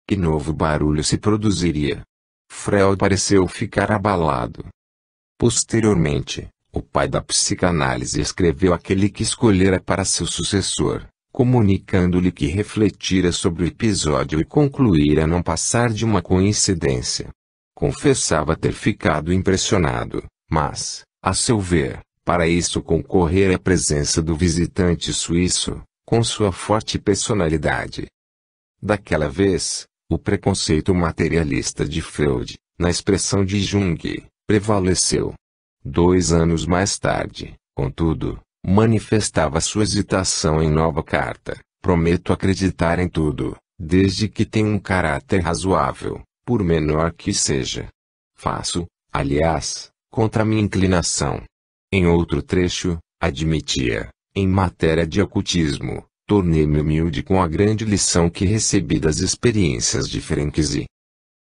Que novo barulho se produziria? Freud pareceu ficar abalado. Posteriormente, o pai da psicanálise escreveu aquele que escolhera para seu sucessor, comunicando-lhe que refletira sobre o episódio e concluíra não passar de uma coincidência. Confessava ter ficado impressionado, mas, a seu ver, para isso concorrera a presença do visitante suíço, com sua forte personalidade. Daquela vez, o preconceito materialista de Freud, na expressão de Jung, prevaleceu. 2 anos mais tarde, contudo, manifestava sua hesitação em nova carta: prometo acreditar em tudo, desde que tenha um caráter razoável, por menor que seja. Faço, aliás, contra minha inclinação. Em outro trecho, admitia: em matéria de ocultismo, tornei-me humilde com a grande lição que recebi das experiências de Ferenczi.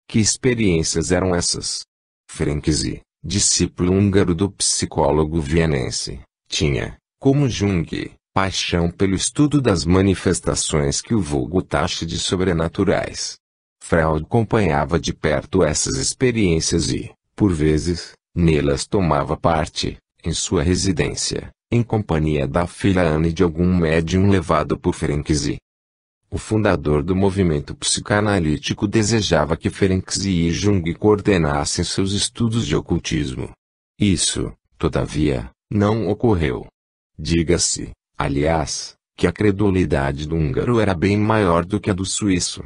Que experiências eram essas? Ferenczi, discípulo húngaro do psicólogo vienense, tinha, como Jung, paixão pelo estudo das manifestações que o vulgo taxa de sobrenaturais. Freud acompanhava de perto essas experiências e, por vezes, nelas tomava parte, em sua residência, em companhia da filha Anne e de algum médium levado por Ferenczi. O fundador do movimento psicanalítico desejava que Ferenczi e Jung coordenassem seus estudos de ocultismo. Isso, todavia, não ocorreu. Diga-se, aliás, que a credulidade do húngaro era bem maior do que a do suíço.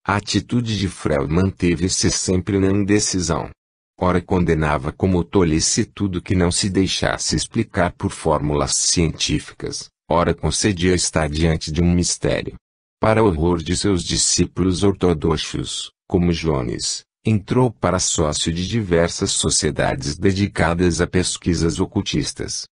A atitude de Freud manteve-se sempre na indecisão. Ora condenava como tolice tudo que não se deixasse explicar por fórmulas científicas, ora concedia estar diante de um mistério. Para horror de seus discípulos ortodoxos, como Jones, entrou para sócio de diversas sociedades dedicadas a pesquisas ocultistas.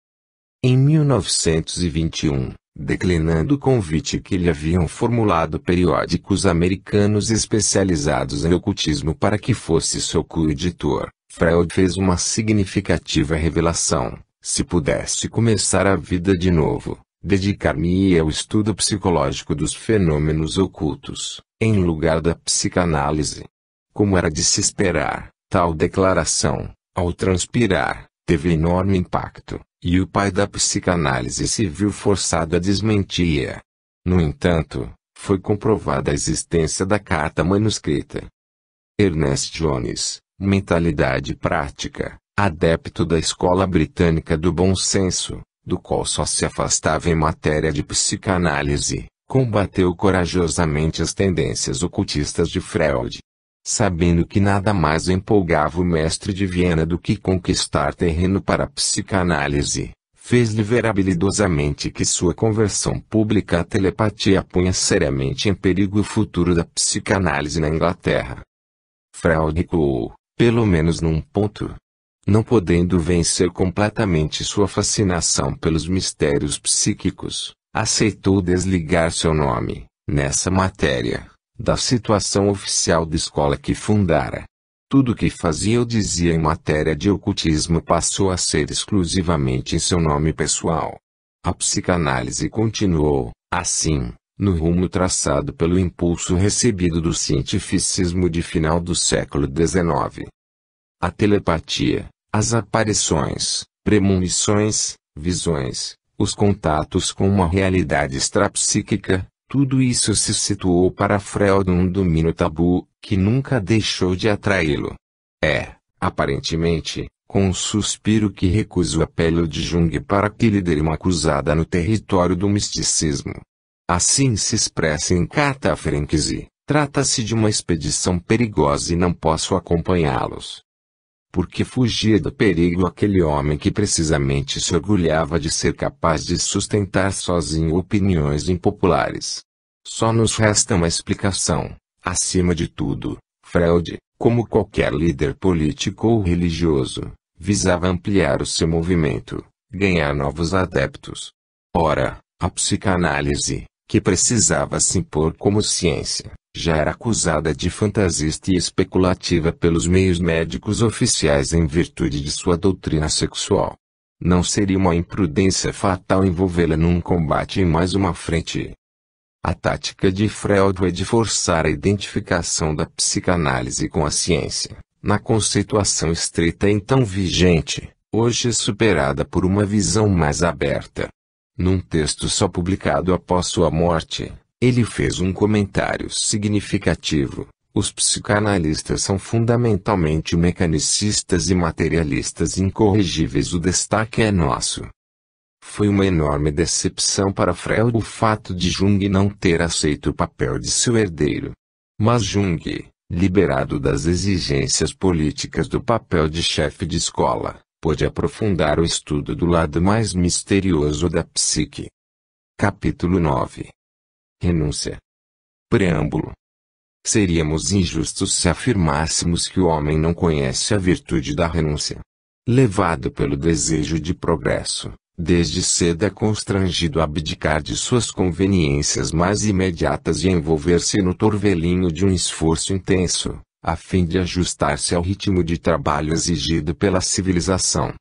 Em 1921, declinando o convite que lhe haviam formulado periódicos americanos especializados em ocultismo para que fosse seu coeditor, Freud fez uma significativa revelação: se pudesse começar a vida de novo, dedicar-me-ia ao estudo psicológico dos fenômenos ocultos, em lugar da psicanálise. Como era de se esperar, tal declaração, ao transpirar, teve enorme impacto, e o pai da psicanálise se viu forçado a desmentir-a. No entanto, foi comprovada a existência da carta manuscrita. Ernest Jones, mentalidade prática, adepto da escola britânica do bom senso, do qual só se afastava em matéria de psicanálise, combateu corajosamente as tendências ocultistas de Freud. Sabendo que nada mais empolgava o mestre de Viena do que conquistar terreno para a psicanálise, fez-lhe ver habilidosamente que sua conversão pública à telepatia punha seriamente em perigo o futuro da psicanálise na Inglaterra. Freud recuou, pelo menos num ponto. Não podendo vencer completamente sua fascinação pelos mistérios psíquicos, aceitou desligar seu nome, nessa matéria, da situação oficial da escola que fundara. Tudo o que fazia ou dizia em matéria de ocultismo passou a ser exclusivamente em seu nome pessoal. A psicanálise continuou, assim, no rumo traçado pelo impulso recebido do cientificismo de final do século XIX. A telepatia, as aparições, premonições, visões, os contatos com uma realidade extrapsíquica, tudo isso se situou para Freud num domínio tabu, que nunca deixou de atraí-lo. Aparentemente, com um suspiro que recusa o apelo de Jung para que lhe dê uma cruzada no território do misticismo. Assim se expressa em carta a Ferenczi: trata-se de uma expedição perigosa e não posso acompanhá-los. Porque fugia do perigo aquele homem que precisamente se orgulhava de ser capaz de sustentar sozinho opiniões impopulares. Só nos resta uma explicação: acima de tudo, Freud, como qualquer líder político ou religioso, visava ampliar o seu movimento, ganhar novos adeptos. Ora, a psicanálise, que precisava se impor como ciência, já era acusada de fantasista e especulativa pelos meios médicos oficiais em virtude de sua doutrina sexual. Não seria uma imprudência fatal envolvê-la num combate em mais uma frente. A tática de Freud é de forçar a identificação da psicanálise com a ciência, na conceituação estreita então vigente, hoje superada por uma visão mais aberta. Num texto só publicado após sua morte, ele fez um comentário significativo: os psicanalistas são fundamentalmente mecanicistas e materialistas incorrigíveis. O destaque é nosso. Foi uma enorme decepção para Freud o fato de Jung não ter aceito o papel de seu herdeiro. Mas Jung, liberado das exigências políticas do papel de chefe de escola, pôde aprofundar o estudo do lado mais misterioso da psique. Capítulo 9. Renúncia. Preâmbulo. Seríamos injustos se afirmássemos que o homem não conhece a virtude da renúncia. Levado pelo desejo de progresso, desde cedo é constrangido a abdicar de suas conveniências mais imediatas e envolver-se no torvelinho de um esforço intenso, a fim de ajustar-se ao ritmo de trabalho exigido pela civilização.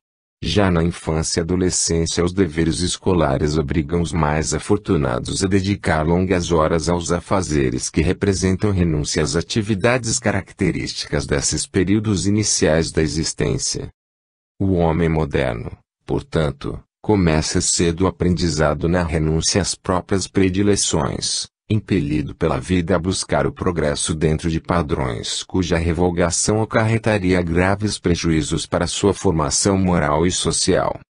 Já na infância e adolescência os deveres escolares obrigam os mais afortunados a dedicar longas horas aos afazeres que representam renúncia às atividades características desses períodos iniciais da existência. O homem moderno, portanto, começa cedo o aprendizado na renúncia às próprias predileções, impelido pela vida a buscar o progresso dentro de padrões cuja revogação acarretaria graves prejuízos para sua formação moral e social.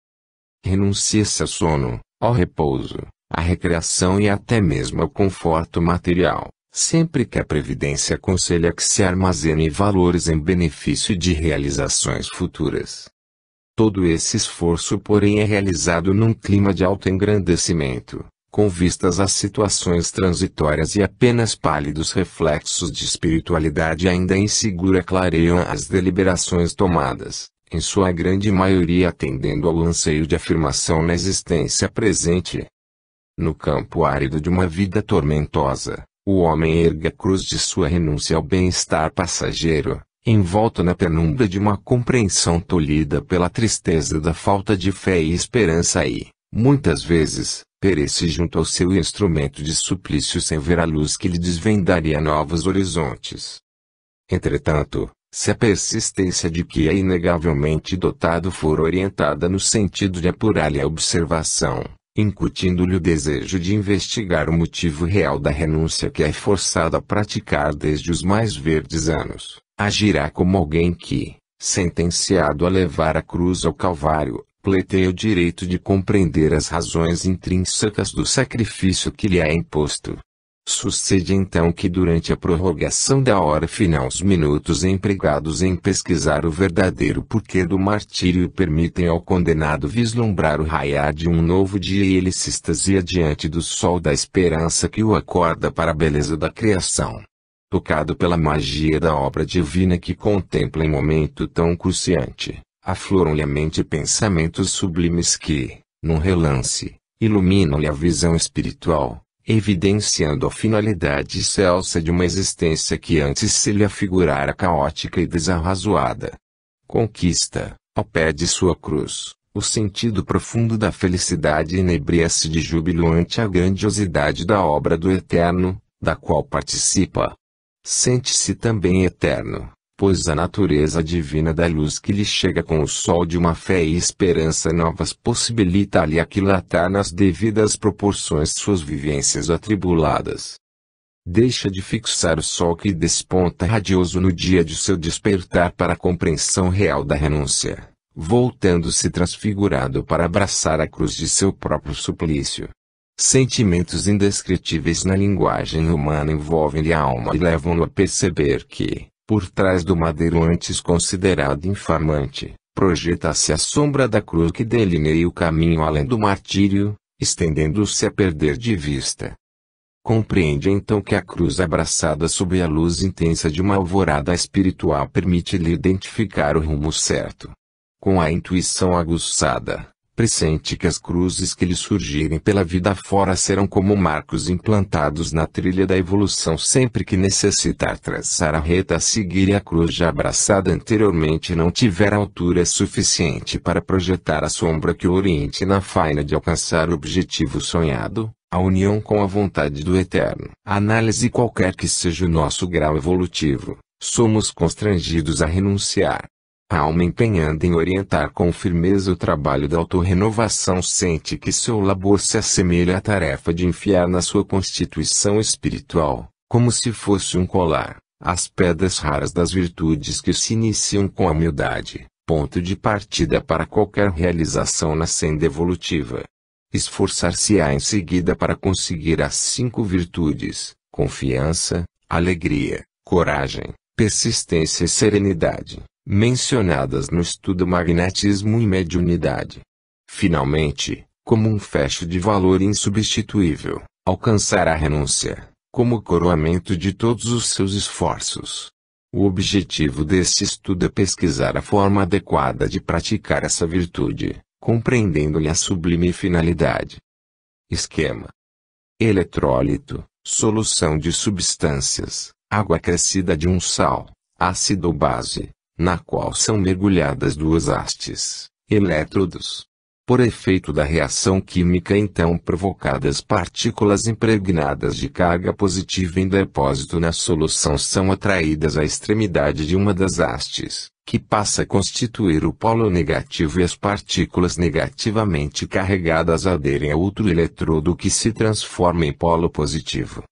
Renuncia-se ao sono, ao repouso, à recreação e até mesmo ao conforto material, sempre que a previdência aconselha que se armazene valores em benefício de realizações futuras. Todo esse esforço, porém, é realizado num clima de autoengrandecimento, com vistas às situações transitórias e apenas pálidos reflexos de espiritualidade ainda insegura clareiam as deliberações tomadas, em sua grande maioria atendendo ao anseio de afirmação na existência presente. No campo árido de uma vida tormentosa, o homem ergue a cruz de sua renúncia ao bem-estar passageiro, envolto na penumbra de uma compreensão tolhida pela tristeza da falta de fé e esperança e, muitas vezes, perece junto ao seu instrumento de suplício sem ver a luz que lhe desvendaria novos horizontes. Entretanto, se a persistência de que é inegavelmente dotado for orientada no sentido de apurar-lhe a observação, incutindo-lhe o desejo de investigar o motivo real da renúncia que é forçado a praticar desde os mais verdes anos, agirá como alguém que, sentenciado a levar a cruz ao Calvário, pleiteia o direito de compreender as razões intrínsecas do sacrifício que lhe é imposto. Sucede então que durante a prorrogação da hora final os minutos empregados em pesquisar o verdadeiro porquê do martírio permitem ao condenado vislumbrar o raiar de um novo dia e ele se extasia diante do sol da esperança que o acorda para a beleza da criação. Tocado pela magia da obra divina que contempla em momento tão cruciante, afloram-lhe a mente pensamentos sublimes que, num relance, iluminam-lhe a visão espiritual, evidenciando a finalidade excelsa de uma existência que antes se lhe afigurara caótica e desarrazoada. Conquista, ao pé de sua cruz, o sentido profundo da felicidade e inebria-se de júbilo ante a grandiosidade da obra do Eterno, da qual participa. Sente-se também eterno, pois a natureza divina da luz que lhe chega com o sol de uma fé e esperança novas possibilita-lhe aquilatar nas devidas proporções suas vivências atribuladas. Deixa de fixar o sol que desponta radioso no dia de seu despertar para a compreensão real da renúncia, voltando-se transfigurado para abraçar a cruz de seu próprio suplício. Sentimentos indescritíveis na linguagem humana envolvem-lhe a alma e levam-no a perceber que, por trás do madeiro antes considerado infamante, projeta-se a sombra da cruz que delineia o caminho além do martírio, estendendo-se a perder de vista. Compreende então que a cruz abraçada sob a luz intensa de uma alvorada espiritual permite-lhe identificar o rumo certo. Com a intuição aguçada, pressente que as cruzes que lhe surgirem pela vida fora serão como marcos implantados na trilha da evolução sempre que necessitar traçar a reta a seguir e a cruz já abraçada anteriormente não tiver altura suficiente para projetar a sombra que o oriente na faina de alcançar o objetivo sonhado, a união com a vontade do Eterno. Análise: qualquer que seja o nosso grau evolutivo, somos constrangidos a renunciar. A alma empenhada em orientar com firmeza o trabalho da autorrenovação sente que seu labor se assemelha à tarefa de enfiar na sua constituição espiritual, como se fosse um colar, as pedras raras das virtudes que se iniciam com a humildade, ponto de partida para qualquer realização na senda evolutiva. Esforçar-se-á em seguida para conseguir as 5 virtudes: confiança, alegria, coragem, persistência e serenidade, mencionadas no estudo Magnetismo e Mediunidade. Finalmente, como um fecho de valor insubstituível, alcançar a renúncia, como coroamento de todos os seus esforços. O objetivo desse estudo é pesquisar a forma adequada de praticar essa virtude, compreendendo-lhe a sublime finalidade. Esquema: eletrólito, solução de substâncias, água acrescida de um sal, ácido ou base, na qual são mergulhadas 2 hastes, elétrodos. Por efeito da reação química então provocadas, partículas impregnadas de carga positiva em depósito na solução são atraídas à extremidade de uma das hastes, que passa a constituir o polo negativo, e as partículas negativamente carregadas aderem a outro eletrodo que se transforma em polo positivo.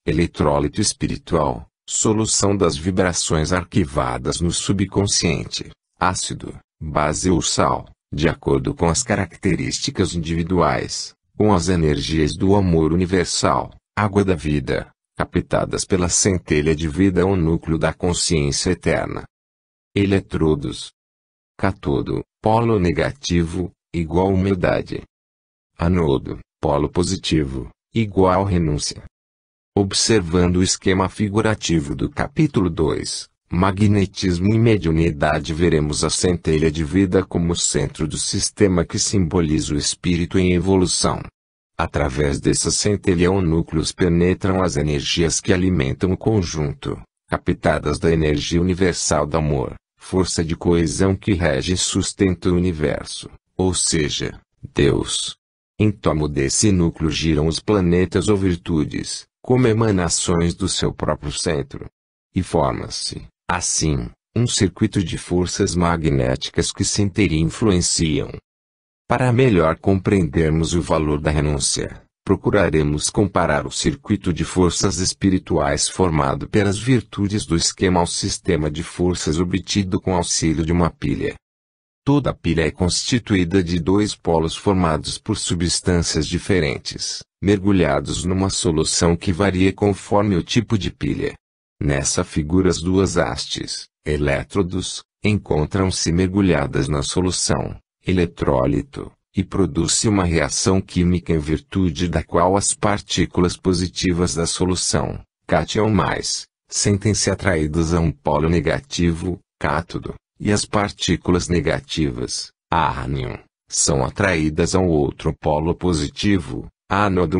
Eletrólito espiritual, solução das vibrações arquivadas no subconsciente, ácido, base ou sal, de acordo com as características individuais, com as energias do amor universal, água da vida, captadas pela centelha de vida ou núcleo da consciência eterna. Eletrodos: cátodo, polo negativo, igual humildade. Anodo, polo positivo, igual renúncia. Observando o esquema figurativo do capítulo 2, Magnetismo e Mediunidade, veremos a centelha de vida como o centro do sistema que simboliza o espírito em evolução. Através dessa centelha ou núcleos penetram as energias que alimentam o conjunto, captadas da energia universal do amor, força de coesão que rege e sustenta o universo, ou seja, Deus. Em torno desse núcleo giram os planetas ou virtudes, como emanações do seu próprio centro. E forma-se, assim, um circuito de forças magnéticas que se influenciam. Para melhor compreendermos o valor da renúncia, procuraremos comparar o circuito de forças espirituais formado pelas virtudes do esquema ao sistema de forças obtido com auxílio de uma pilha. Toda pilha é constituída de 2 polos formados por substâncias diferentes, mergulhados numa solução que varia conforme o tipo de pilha. Nessa figura as 2 hastes, elétrodos, encontram-se mergulhadas na solução, eletrólito, e produz-se uma reação química em virtude da qual as partículas positivas da solução, cátion+, sentem-se atraídas a um polo negativo, cátodo, e as partículas negativas, ânion, são atraídas a um outro polo positivo, ánodo+.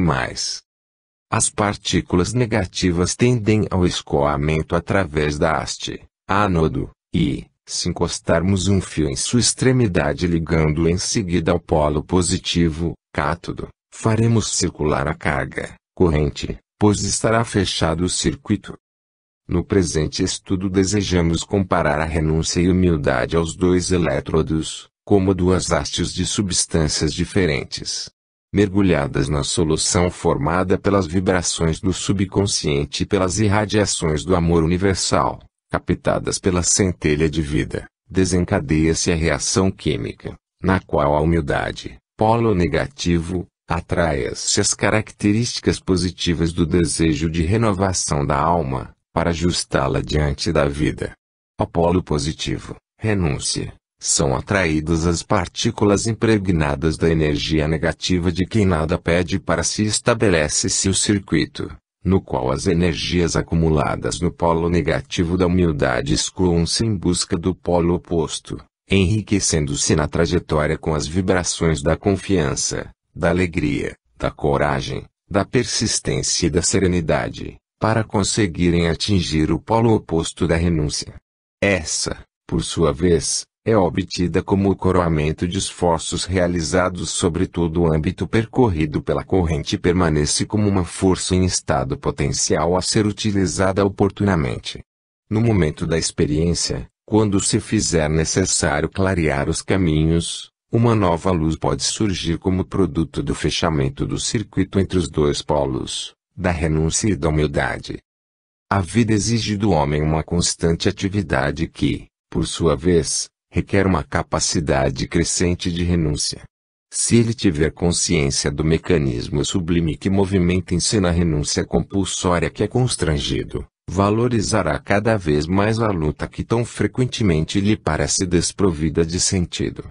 As partículas negativas tendem ao escoamento através da haste, ánodo, e, se encostarmos um fio em sua extremidade ligando-o em seguida ao polo positivo, cátodo, faremos circular a carga, corrente, pois estará fechado o circuito. No presente estudo desejamos comparar a renúncia e humildade aos 2 elétrodos, como 2 hastes de substâncias diferentes, mergulhadas na solução formada pelas vibrações do subconsciente e pelas irradiações do amor universal, captadas pela centelha de vida, desencadeia-se a reação química, na qual a humildade, polo negativo, atrai-se as características positivas do desejo de renovação da alma, para ajustá-la diante da vida. Ao polo positivo, renúncia, são atraídas as partículas impregnadas da energia negativa de quem nada pede, para si estabelece-se o circuito, no qual as energias acumuladas no polo negativo da humildade escoam-se em busca do polo oposto, enriquecendo-se na trajetória com as vibrações da confiança, da alegria, da coragem, da persistência e da serenidade, para conseguirem atingir o polo oposto da renúncia. Essa, por sua vez, É obtida como o coroamento de esforços realizados sobre todo o âmbito percorrido pela corrente e permanece como uma força em estado potencial a ser utilizada oportunamente. No momento da experiência, quando se fizer necessário clarear os caminhos, uma nova luz pode surgir como produto do fechamento do circuito entre os dois polos, da renúncia e da humildade. A vida exige do homem uma constante atividade que, por sua vez, requer uma capacidade crescente de renúncia. Se ele tiver consciência do mecanismo sublime que movimenta em si na renúncia compulsória que é constrangido, valorizará cada vez mais a luta que tão frequentemente lhe parece desprovida de sentido.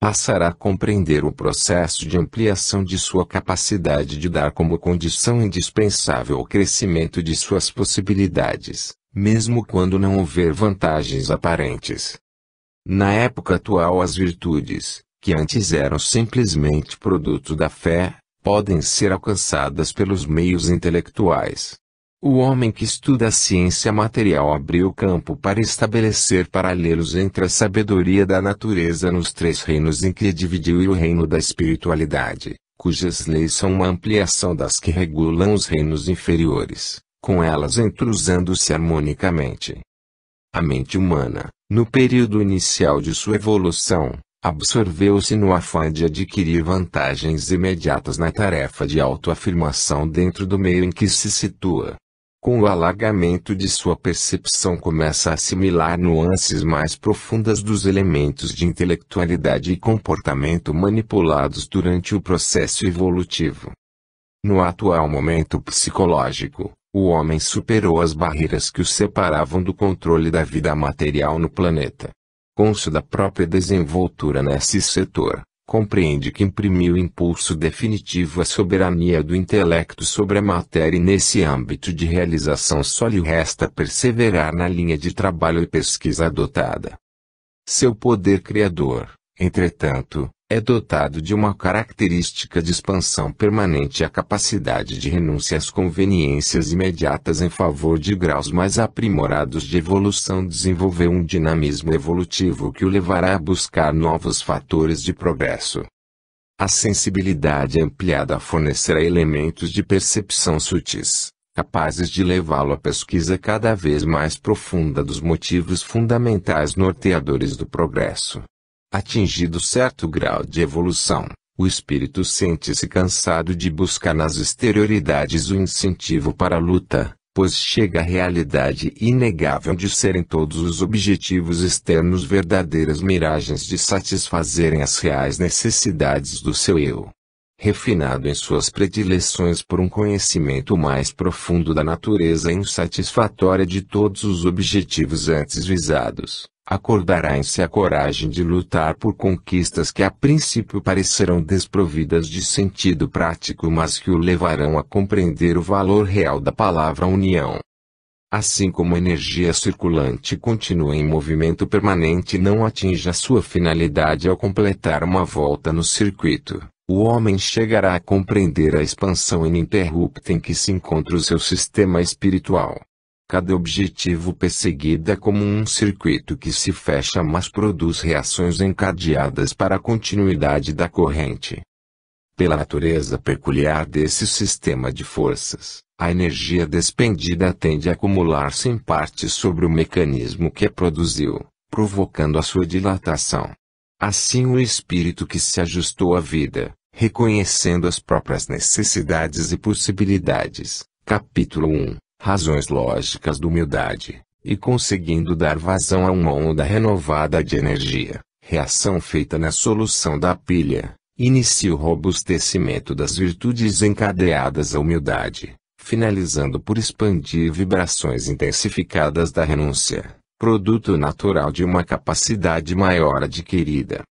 Passará a compreender o processo de ampliação de sua capacidade de dar como condição indispensável o crescimento de suas possibilidades, mesmo quando não houver vantagens aparentes. Na época atual as virtudes, que antes eram simplesmente produto da fé, podem ser alcançadas pelos meios intelectuais. O homem que estuda a ciência material abriu campo para estabelecer paralelos entre a sabedoria da natureza nos três reinos em que dividiu e o reino da espiritualidade, cujas leis são uma ampliação das que regulam os reinos inferiores, com elas entrosando-se harmonicamente. A mente humana, no período inicial de sua evolução, absorveu-se no afã de adquirir vantagens imediatas na tarefa de autoafirmação dentro do meio em que se situa. Com o alargamento de sua percepção começa a assimilar nuances mais profundas dos elementos de intelectualidade e comportamento manipulados durante o processo evolutivo. No atual momento psicológico, o homem superou as barreiras que o separavam do controle da vida material no planeta. Cônscio da própria desenvoltura nesse setor, compreende que imprimiu impulso definitivo à soberania do intelecto sobre a matéria e nesse âmbito de realização só lhe resta perseverar na linha de trabalho e pesquisa adotada. Seu poder criador, entretanto, é dotado de uma característica de expansão permanente e a capacidade de renúncia às conveniências imediatas em favor de graus mais aprimorados de evolução desenvolveu um dinamismo evolutivo que o levará a buscar novos fatores de progresso. A sensibilidade ampliada fornecerá elementos de percepção sutis, capazes de levá-lo à pesquisa cada vez mais profunda dos motivos fundamentais norteadores do progresso. Atingido certo grau de evolução, o espírito sente-se cansado de buscar nas exterioridades o incentivo para a luta, pois chega à realidade inegável de serem todos os objetivos externos verdadeiras miragens de satisfazerem as reais necessidades do seu eu. Refinado em suas predileções por um conhecimento mais profundo da natureza insatisfatória de todos os objetivos antes visados, acordará em si a coragem de lutar por conquistas que a princípio parecerão desprovidas de sentido prático mas que o levarão a compreender o valor real da palavra união. Assim como a energia circulante continua em movimento permanente e não atinge a sua finalidade ao completar uma volta no circuito, o homem chegará a compreender a expansão ininterrupta em que se encontra o seu sistema espiritual. Cada objetivo perseguido é como um circuito que se fecha mas produz reações encadeadas para a continuidade da corrente. Pela natureza peculiar desse sistema de forças, a energia despendida tende a acumular-se em parte sobre o mecanismo que a produziu, provocando a sua dilatação. Assim o espírito que se ajustou à vida, reconhecendo as próprias necessidades e possibilidades, capítulo 1. Razões lógicas da humildade, e conseguindo dar vazão a uma onda renovada de energia, reação feita na solução da pilha, inicia o robustecimento das virtudes encadeadas à humildade, finalizando por expandir vibrações intensificadas da renúncia, produto natural de uma capacidade maior adquirida.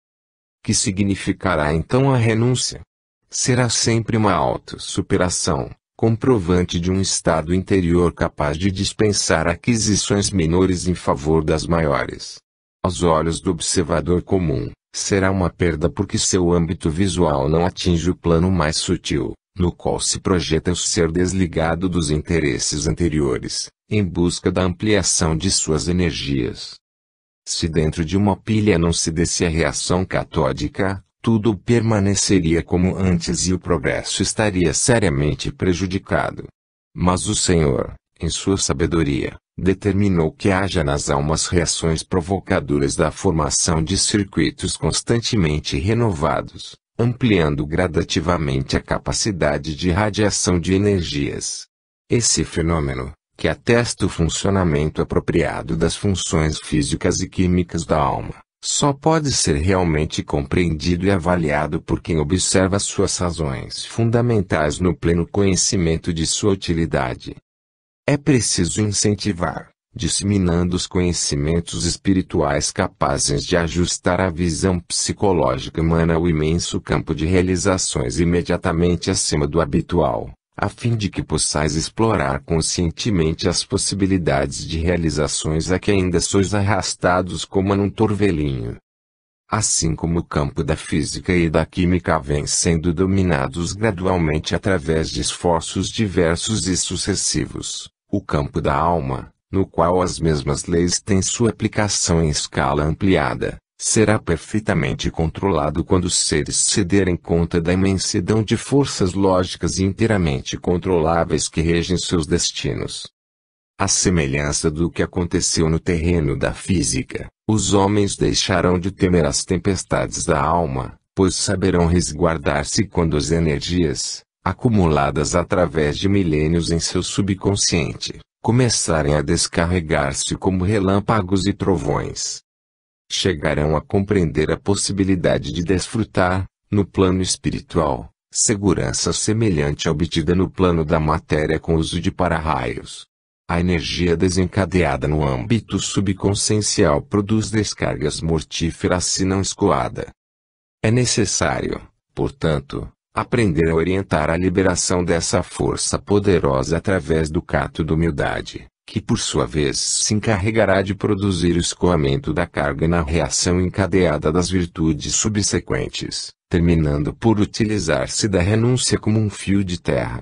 Que significará então a renúncia? Será sempre uma autossuperação, comprovante de um estado interior capaz de dispensar aquisições menores em favor das maiores. Aos olhos do observador comum, será uma perda porque seu âmbito visual não atinge o plano mais sutil, no qual se projeta o ser desligado dos interesses anteriores, em busca da ampliação de suas energias. Se dentro de uma pilha não se desse a reação catódica, tudo permaneceria como antes e o progresso estaria seriamente prejudicado. Mas o Senhor, em sua sabedoria, determinou que haja nas almas reações provocadoras da formação de circuitos constantemente renovados, ampliando gradativamente a capacidade de radiação de energias. Esse fenômeno, que atesta o funcionamento apropriado das funções físicas e químicas da alma, só pode ser realmente compreendido e avaliado por quem observa suas razões fundamentais no pleno conhecimento de sua utilidade. É preciso incentivar, disseminando os conhecimentos espirituais capazes de ajustar a visão psicológica humana ao imenso campo de realizações imediatamente acima do habitual, a fim de que possais explorar conscientemente as possibilidades de realizações a que ainda sois arrastados como num torvelinho. Assim como o campo da física e da química vêm sendo dominados gradualmente através de esforços diversos e sucessivos, o campo da alma, no qual as mesmas leis têm sua aplicação em escala ampliada, será perfeitamente controlado quando os seres se derem conta da imensidão de forças lógicas inteiramente controláveis que regem seus destinos. À semelhança do que aconteceu no terreno da física, os homens deixarão de temer as tempestades da alma, pois saberão resguardar-se quando as energias, acumuladas através de milênios em seu subconsciente, começarem a descarregar-se como relâmpagos e trovões. Chegarão a compreender a possibilidade de desfrutar, no plano espiritual, segurança semelhante à obtida no plano da matéria com o uso de para-raios. A energia desencadeada no âmbito subconsciencial produz descargas mortíferas se não escoada. É necessário, portanto, aprender a orientar a liberação dessa força poderosa através do cato da humildade, que por sua vez se encarregará de produzir o escoamento da carga na reação encadeada das virtudes subsequentes, terminando por utilizar-se da renúncia como um fio de terra.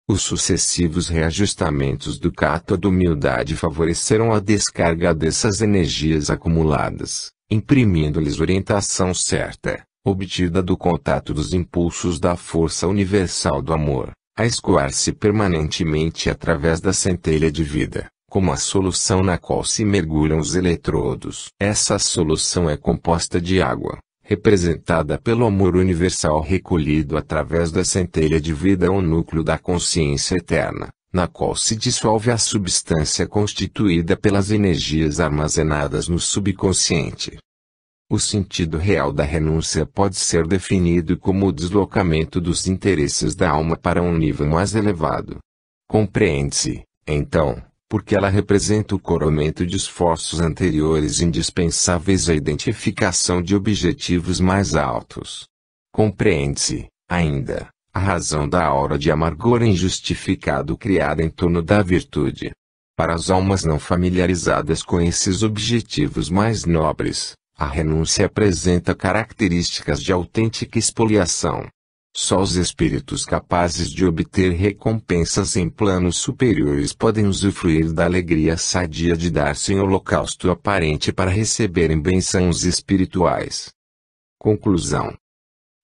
Os sucessivos reajustamentos do cato da humildade favorecerão a descarga dessas energias acumuladas, imprimindo-lhes orientação certa, obtida do contato dos impulsos da força universal do amor, a escoar-se permanentemente através da centelha de vida, como a solução na qual se mergulham os eletrodos. Essa solução é composta de água, representada pelo amor universal recolhido através da centelha de vida ao núcleo da consciência eterna, na qual se dissolve a substância constituída pelas energias armazenadas no subconsciente. O sentido real da renúncia pode ser definido como o deslocamento dos interesses da alma para um nível mais elevado. Compreende-se, então, porque ela representa o coroamento de esforços anteriores indispensáveis à identificação de objetivos mais altos. Compreende-se, ainda, a razão da aura de amargor injustificado criada em torno da virtude. Para as almas não familiarizadas com esses objetivos mais nobres, a renúncia apresenta características de autêntica expoliação. Só os espíritos capazes de obter recompensas em planos superiores podem usufruir da alegria sadia de dar-se em holocausto aparente para receberem bênçãos espirituais. Conclusão.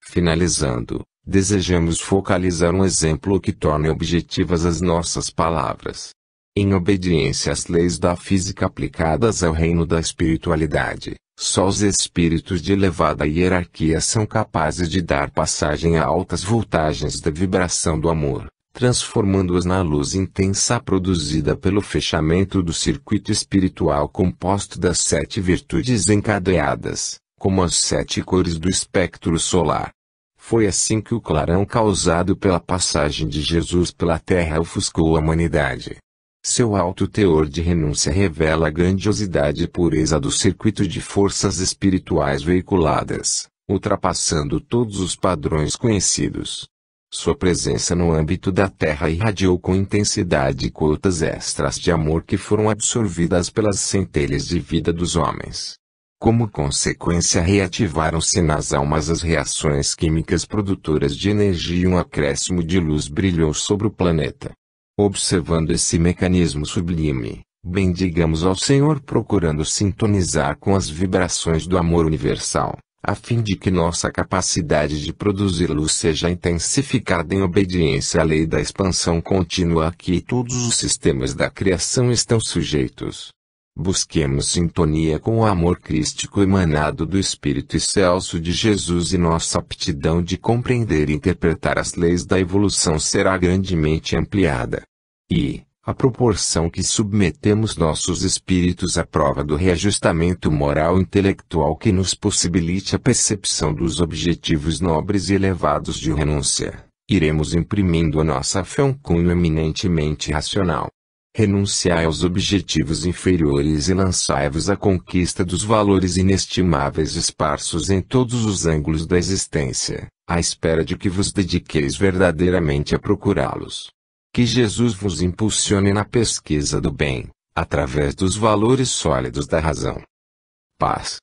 Finalizando, desejamos focalizar um exemplo que torne objetivas as nossas palavras. Em obediência às leis da física aplicadas ao reino da espiritualidade, só os espíritos de elevada hierarquia são capazes de dar passagem a altas voltagens da vibração do amor, transformando-as na luz intensa produzida pelo fechamento do circuito espiritual composto das 7 virtudes encadeadas, como as 7 cores do espectro solar. Foi assim que o clarão causado pela passagem de Jesus pela Terra ofuscou a humanidade. Seu alto teor de renúncia revela a grandiosidade e pureza do circuito de forças espirituais veiculadas, ultrapassando todos os padrões conhecidos. Sua presença no âmbito da Terra irradiou com intensidade cotas extras de amor que foram absorvidas pelas centelhas de vida dos homens. Como consequência, reativaram-se nas almas as reações químicas produtoras de energia e um acréscimo de luz brilhou sobre o planeta. Observando esse mecanismo sublime, Bendigamos ao Senhor procurando sintonizar com as vibrações do amor universal, a fim de que nossa capacidade de produzir luz seja intensificada em obediência à lei da expansão contínua a que todos os sistemas da criação estão sujeitos. Busquemos sintonia com o amor crístico emanado do Espírito excelso de Jesus e nossa aptidão de compreender e interpretar as leis da evolução será grandemente ampliada. E, à proporção que submetemos nossos espíritos à prova do reajustamento moral e intelectual que nos possibilite a percepção dos objetivos nobres e elevados de renúncia, iremos imprimindo a nossa fé um cunho eminentemente racional. Renunciai aos objetivos inferiores e lançai-vos à conquista dos valores inestimáveis esparsos em todos os ângulos da existência, à espera de que vos dediqueis verdadeiramente a procurá-los. Que Jesus vos impulsione na pesquisa do bem, através dos valores sólidos da razão. Paz.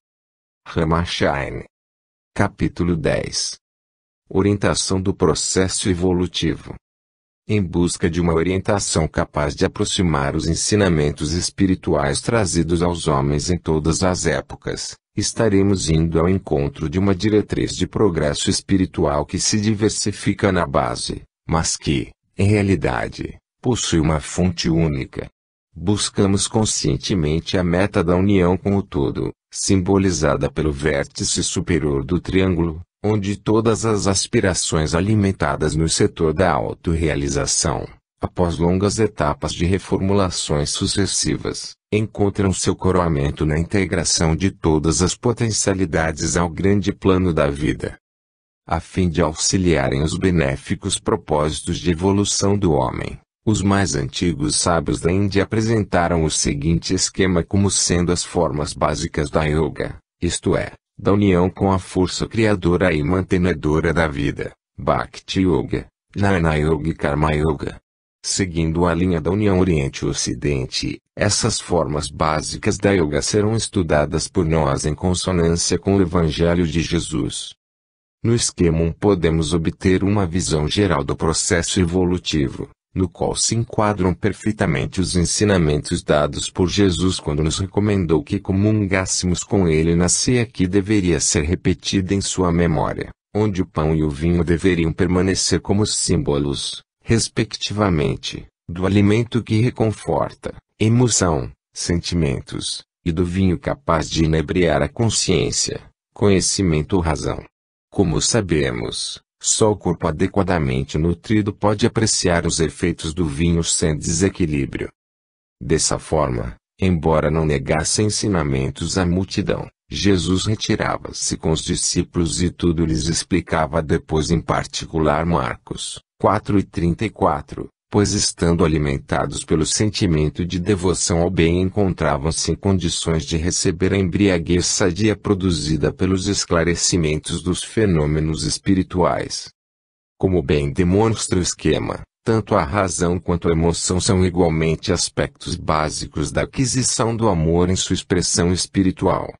Ramacharn. Capítulo 10. Orientação do processo evolutivo. Em busca de uma orientação capaz de aproximar os ensinamentos espirituais trazidos aos homens em todas as épocas, estaremos indo ao encontro de uma diretriz de progresso espiritual que se diversifica na base, mas que, em realidade, possui uma fonte única. Buscamos conscientemente a meta da união com o todo, simbolizada pelo vértice superior do triângulo, onde todas as aspirações alimentadas no setor da autorrealização, após longas etapas de reformulações sucessivas, encontram seu coroamento na integração de todas as potencialidades ao grande plano da vida. A fim de auxiliarem os benéficos propósitos de evolução do homem, os mais antigos sábios da Índia apresentaram o seguinte esquema como sendo as formas básicas da yoga, isto é, da união com a força criadora e mantenedora da vida, Bhakti Yoga, Jnana Yoga e Karma Yoga. Seguindo a linha da união Oriente-Ocidente, essas formas básicas da Yoga serão estudadas por nós em consonância com o Evangelho de Jesus. No esquema 1 podemos obter uma visão geral do processo evolutivo, no qual se enquadram perfeitamente os ensinamentos dados por Jesus quando nos recomendou que comungássemos com ele na ceia que deveria ser repetida em sua memória, onde o pão e o vinho deveriam permanecer como símbolos, respectivamente, do alimento que reconforta, emoção, sentimentos, e do vinho capaz de inebriar a consciência, conhecimento ou razão. Como sabemos, só o corpo adequadamente nutrido pode apreciar os efeitos do vinho sem desequilíbrio. Dessa forma, embora não negasse ensinamentos à multidão, Jesus retirava-se com os discípulos e tudo lhes explicava depois em particular Marcos 4:34, pois estando alimentados pelo sentimento de devoção ao bem encontravam-se em condições de receber a embriaguez sadia produzida pelos esclarecimentos dos fenômenos espirituais. Como bem demonstra o esquema, tanto a razão quanto a emoção são igualmente aspectos básicos da aquisição do amor em sua expressão espiritual.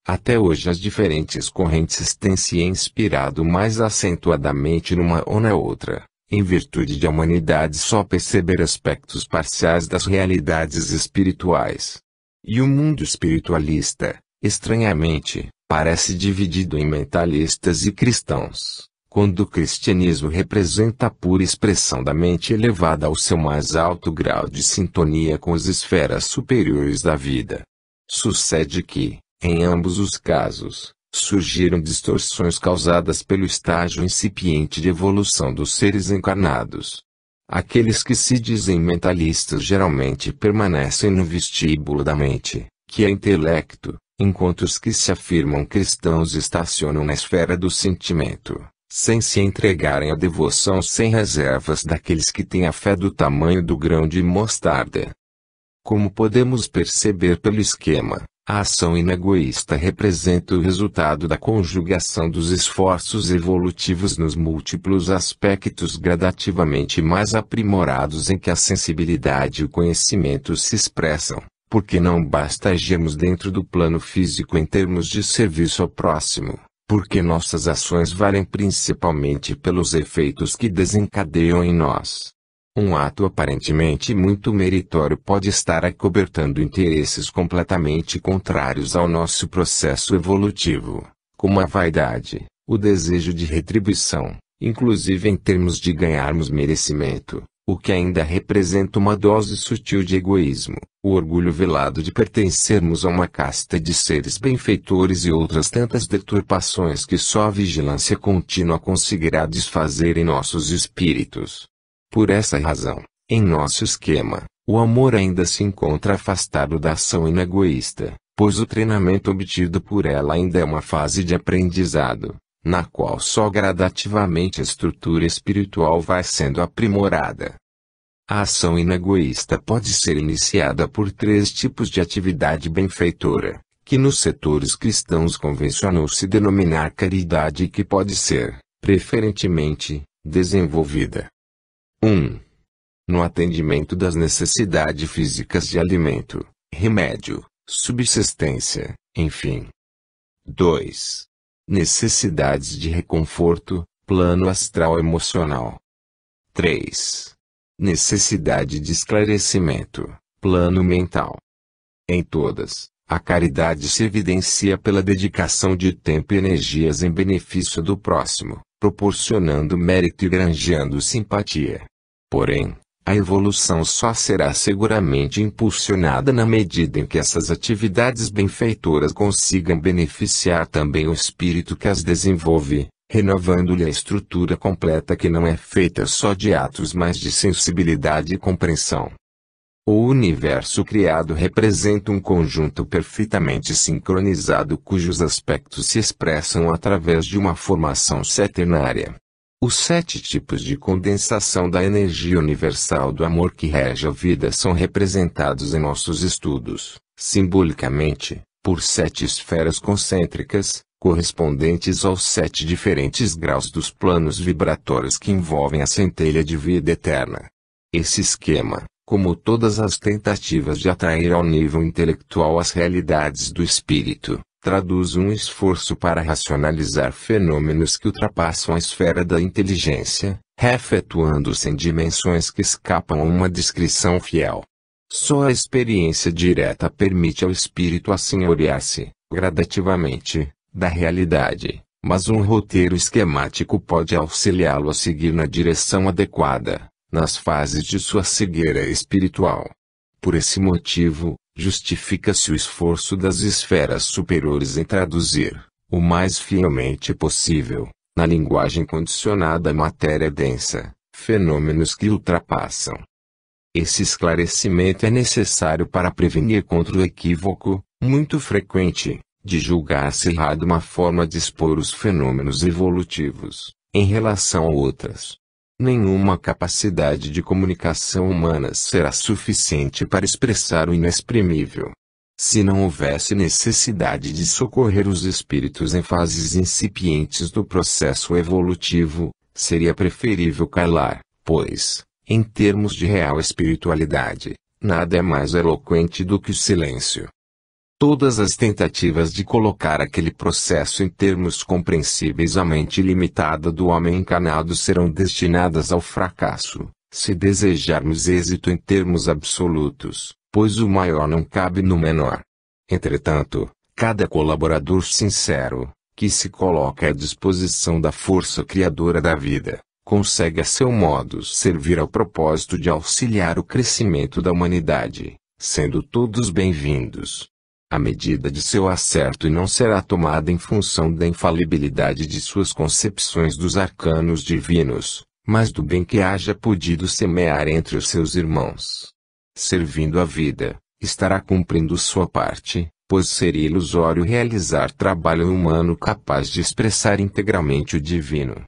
Até hoje as diferentes correntes têm se inspirado mais acentuadamente numa ou na outra, em virtude de a humanidade só perceber aspectos parciais das realidades espirituais. E o mundo espiritualista, estranhamente, parece dividido em mentalistas e cristãos, quando o cristianismo representa a pura expressão da mente elevada ao seu mais alto grau de sintonia com as esferas superiores da vida. Sucede que, em ambos os casos, surgiram distorções causadas pelo estágio incipiente de evolução dos seres encarnados. Aqueles que se dizem mentalistas geralmente permanecem no vestíbulo da mente, que é intelecto, enquanto os que se afirmam cristãos estacionam na esfera do sentimento, sem se entregarem à devoção sem reservas daqueles que têm a fé do tamanho do grão de mostarda. Como podemos perceber pelo esquema, a ação inegoísta representa o resultado da conjugação dos esforços evolutivos nos múltiplos aspectos gradativamente mais aprimorados em que a sensibilidade e o conhecimento se expressam, porque não basta agirmos dentro do plano físico em termos de serviço ao próximo, porque nossas ações valem principalmente pelos efeitos que desencadeiam em nós. Um ato aparentemente muito meritório pode estar acobertando interesses completamente contrários ao nosso processo evolutivo, como a vaidade, o desejo de retribuição, inclusive em termos de ganharmos merecimento, o que ainda representa uma dose sutil de egoísmo, o orgulho velado de pertencermos a uma casta de seres benfeitores e outras tantas deturpações que só a vigilância contínua conseguirá desfazer em nossos espíritos. Por essa razão, em nosso esquema, o amor ainda se encontra afastado da ação inegoísta, pois o treinamento obtido por ela ainda é uma fase de aprendizado, na qual só gradativamente a estrutura espiritual vai sendo aprimorada. A ação inegoísta pode ser iniciada por 3 tipos de atividade benfeitora, que nos setores cristãos convencionou-se denominar caridade e que pode ser, preferentemente, desenvolvida. 1. No atendimento das necessidades físicas de alimento, remédio, subsistência, enfim. 2. Necessidades de reconforto, plano astral emocional. 3. Necessidade de esclarecimento, plano mental. Em todas, a caridade se evidencia pela dedicação de tempo e energias em benefício do próximo, proporcionando mérito e granjeando simpatia. Porém, a evolução só será seguramente impulsionada na medida em que essas atividades benfeitoras consigam beneficiar também o espírito que as desenvolve, renovando-lhe a estrutura completa que não é feita só de atos mas de sensibilidade e compreensão. O universo criado representa um conjunto perfeitamente sincronizado cujos aspectos se expressam através de uma formação seternária. Os 7 tipos de condensação da energia universal do amor que rege a vida são representados em nossos estudos, simbolicamente, por 7 esferas concêntricas, correspondentes aos 7 diferentes graus dos planos vibratórios que envolvem a centelha de vida eterna. Esse esquema, como todas as tentativas de atrair ao nível intelectual as realidades do espírito, traduz um esforço para racionalizar fenômenos que ultrapassam a esfera da inteligência, efetuando-se em dimensões que escapam a uma descrição fiel. Só a experiência direta permite ao espírito assenhorear-se, gradativamente, da realidade, mas um roteiro esquemático pode auxiliá-lo a seguir na direção adequada, nas fases de sua cegueira espiritual. Por esse motivo, justifica-se o esforço das esferas superiores em traduzir, o mais fielmente possível, na linguagem condicionada à matéria densa, fenômenos que ultrapassam. Esse esclarecimento é necessário para prevenir contra o equívoco, muito frequente, de julgar-se errado uma forma de expor os fenômenos evolutivos, em relação a outras. Nenhuma capacidade de comunicação humana será suficiente para expressar o inexprimível. Se não houvesse necessidade de socorrer os espíritos em fases incipientes do processo evolutivo, seria preferível calar, pois, em termos de real espiritualidade, nada é mais eloquente do que o silêncio. Todas as tentativas de colocar aquele processo em termos compreensíveis à mente limitada do homem encarnado serão destinadas ao fracasso, se desejarmos êxito em termos absolutos, pois o maior não cabe no menor. Entretanto, cada colaborador sincero, que se coloca à disposição da força criadora da vida, consegue a seu modo servir ao propósito de auxiliar o crescimento da humanidade, sendo todos bem-vindos. A medida de seu acerto não será tomada em função da infalibilidade de suas concepções dos arcanos divinos, mas do bem que haja podido semear entre os seus irmãos. Servindo a vida, estará cumprindo sua parte, pois seria ilusório realizar trabalho humano capaz de expressar integralmente o divino.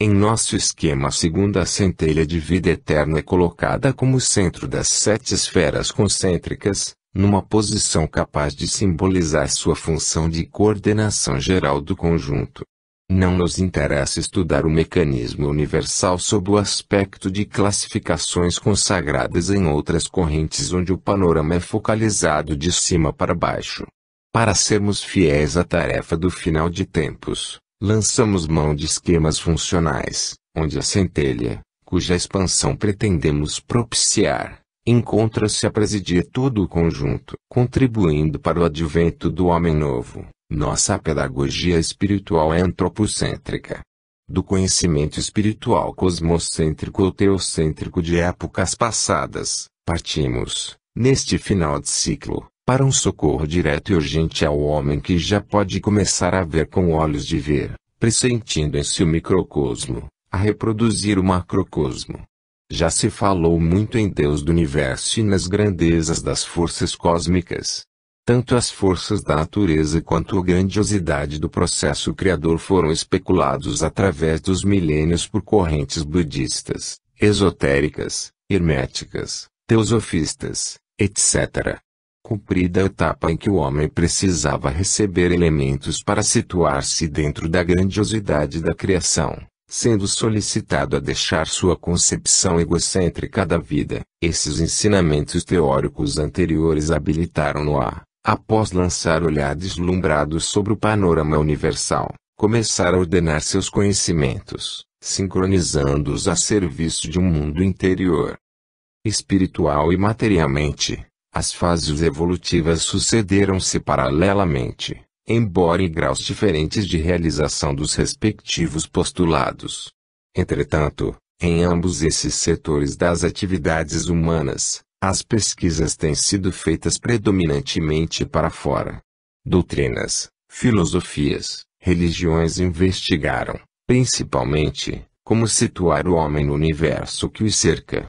Em nosso esquema, a segunda centelha de vida eterna é colocada como centro das 7 esferas concêntricas, numa posição capaz de simbolizar sua função de coordenação geral do conjunto. Não nos interessa estudar o mecanismo universal sob o aspecto de classificações consagradas em outras correntes onde o panorama é focalizado de cima para baixo. Para sermos fiéis à tarefa do final de tempos, lançamos mão de esquemas funcionais, onde a centelha, cuja expansão pretendemos propiciar, encontra-se a presidir todo o conjunto, contribuindo para o advento do homem novo. Nossa pedagogia espiritual é antropocêntrica. Do conhecimento espiritual cosmocêntrico ou teocêntrico de épocas passadas, partimos, neste final de ciclo, para um socorro direto e urgente ao homem que já pode começar a ver com olhos de ver, pressentindo em si o microcosmo, a reproduzir o macrocosmo. Já se falou muito em Deus do universo e nas grandezas das forças cósmicas. Tanto as forças da natureza quanto a grandiosidade do processo criador foram especulados através dos milênios por correntes budistas, esotéricas, herméticas, teosofistas, etc. Cumprida a etapa em que o homem precisava receber elementos para situar-se dentro da grandiosidade da criação, sendo solicitado a deixar sua concepção egocêntrica da vida, esses ensinamentos teóricos anteriores habilitaram-no a, após lançar olhar deslumbrado sobre o panorama universal, começar a ordenar seus conhecimentos, sincronizando-os a serviço de um mundo interior. Espiritual e materialmente, as fases evolutivas sucederam-se paralelamente, embora em graus diferentes de realização dos respectivos postulados. Entretanto, em ambos esses setores das atividades humanas, as pesquisas têm sido feitas predominantemente para fora. Doutrinas, filosofias, religiões investigaram, principalmente, como situar o homem no universo que o cerca.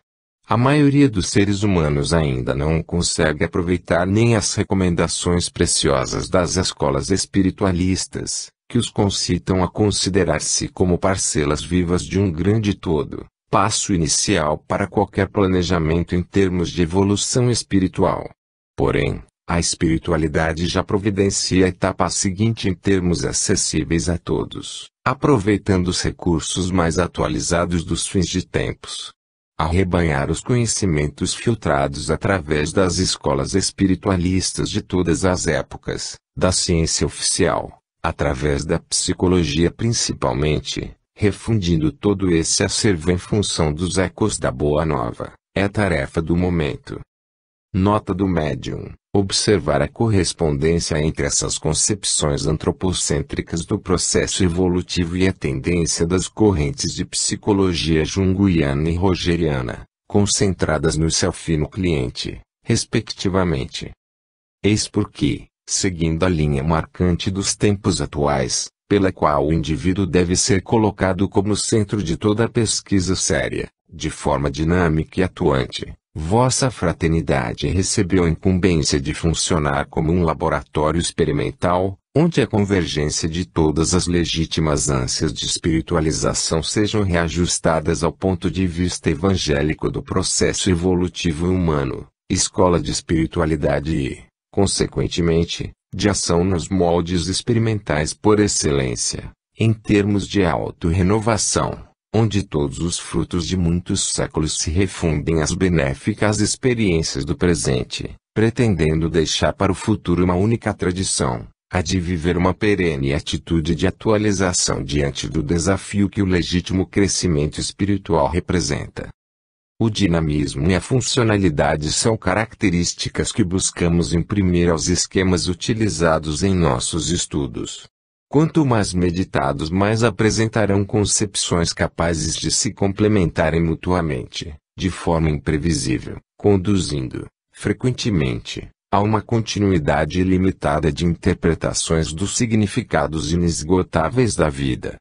A maioria dos seres humanos ainda não consegue aproveitar nem as recomendações preciosas das escolas espiritualistas, que os concitam a considerar-se como parcelas vivas de um grande todo. Passo inicial para qualquer planejamento em termos de evolução espiritual. Porém, a espiritualidade já providencia a etapa seguinte em termos acessíveis a todos, aproveitando os recursos mais atualizados dos fins de tempos. Arrebanhar os conhecimentos filtrados através das escolas espiritualistas de todas as épocas, da ciência oficial, através da psicologia principalmente, refundindo todo esse acervo em função dos ecos da Boa Nova, é tarefa do momento. Nota do médium: observar a correspondência entre essas concepções antropocêntricas do processo evolutivo e a tendência das correntes de psicologia junguiana e rogeriana, concentradas no self e no cliente, respectivamente. Eis porque, seguindo a linha marcante dos tempos atuais, pela qual o indivíduo deve ser colocado como centro de toda pesquisa séria, de forma dinâmica e atuante, vossa fraternidade recebeu a incumbência de funcionar como um laboratório experimental, onde a convergência de todas as legítimas ânsias de espiritualização sejam reajustadas ao ponto de vista evangélico do processo evolutivo humano, escola de espiritualidade e, consequentemente, de ação nos moldes experimentais por excelência, em termos de auto-renovação, onde todos os frutos de muitos séculos se refundem às benéficas experiências do presente, pretendendo deixar para o futuro uma única tradição, a de viver uma perene atitude de atualização diante do desafio que o legítimo crescimento espiritual representa. O dinamismo e a funcionalidade são características que buscamos imprimir aos esquemas utilizados em nossos estudos. Quanto mais meditados, mais apresentarão concepções capazes de se complementarem mutuamente, de forma imprevisível, conduzindo, frequentemente, a uma continuidade ilimitada de interpretações dos significados inesgotáveis da vida.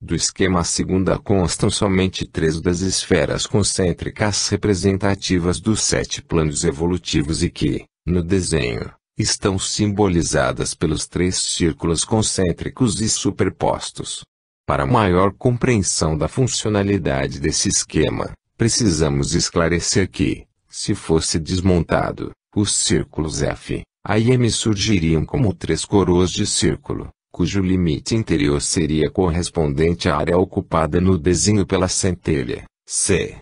Do esquema segunda constam somente 3 das esferas concêntricas representativas dos 7 planos evolutivos e que, no desenho, estão simbolizadas pelos 3 círculos concêntricos e superpostos. Para maior compreensão da funcionalidade desse esquema, precisamos esclarecer que, se fosse desmontado, os círculos F, A e M surgiriam como 3 coroas de círculo, cujo limite interior seria correspondente à área ocupada no desenho pela centelha, C.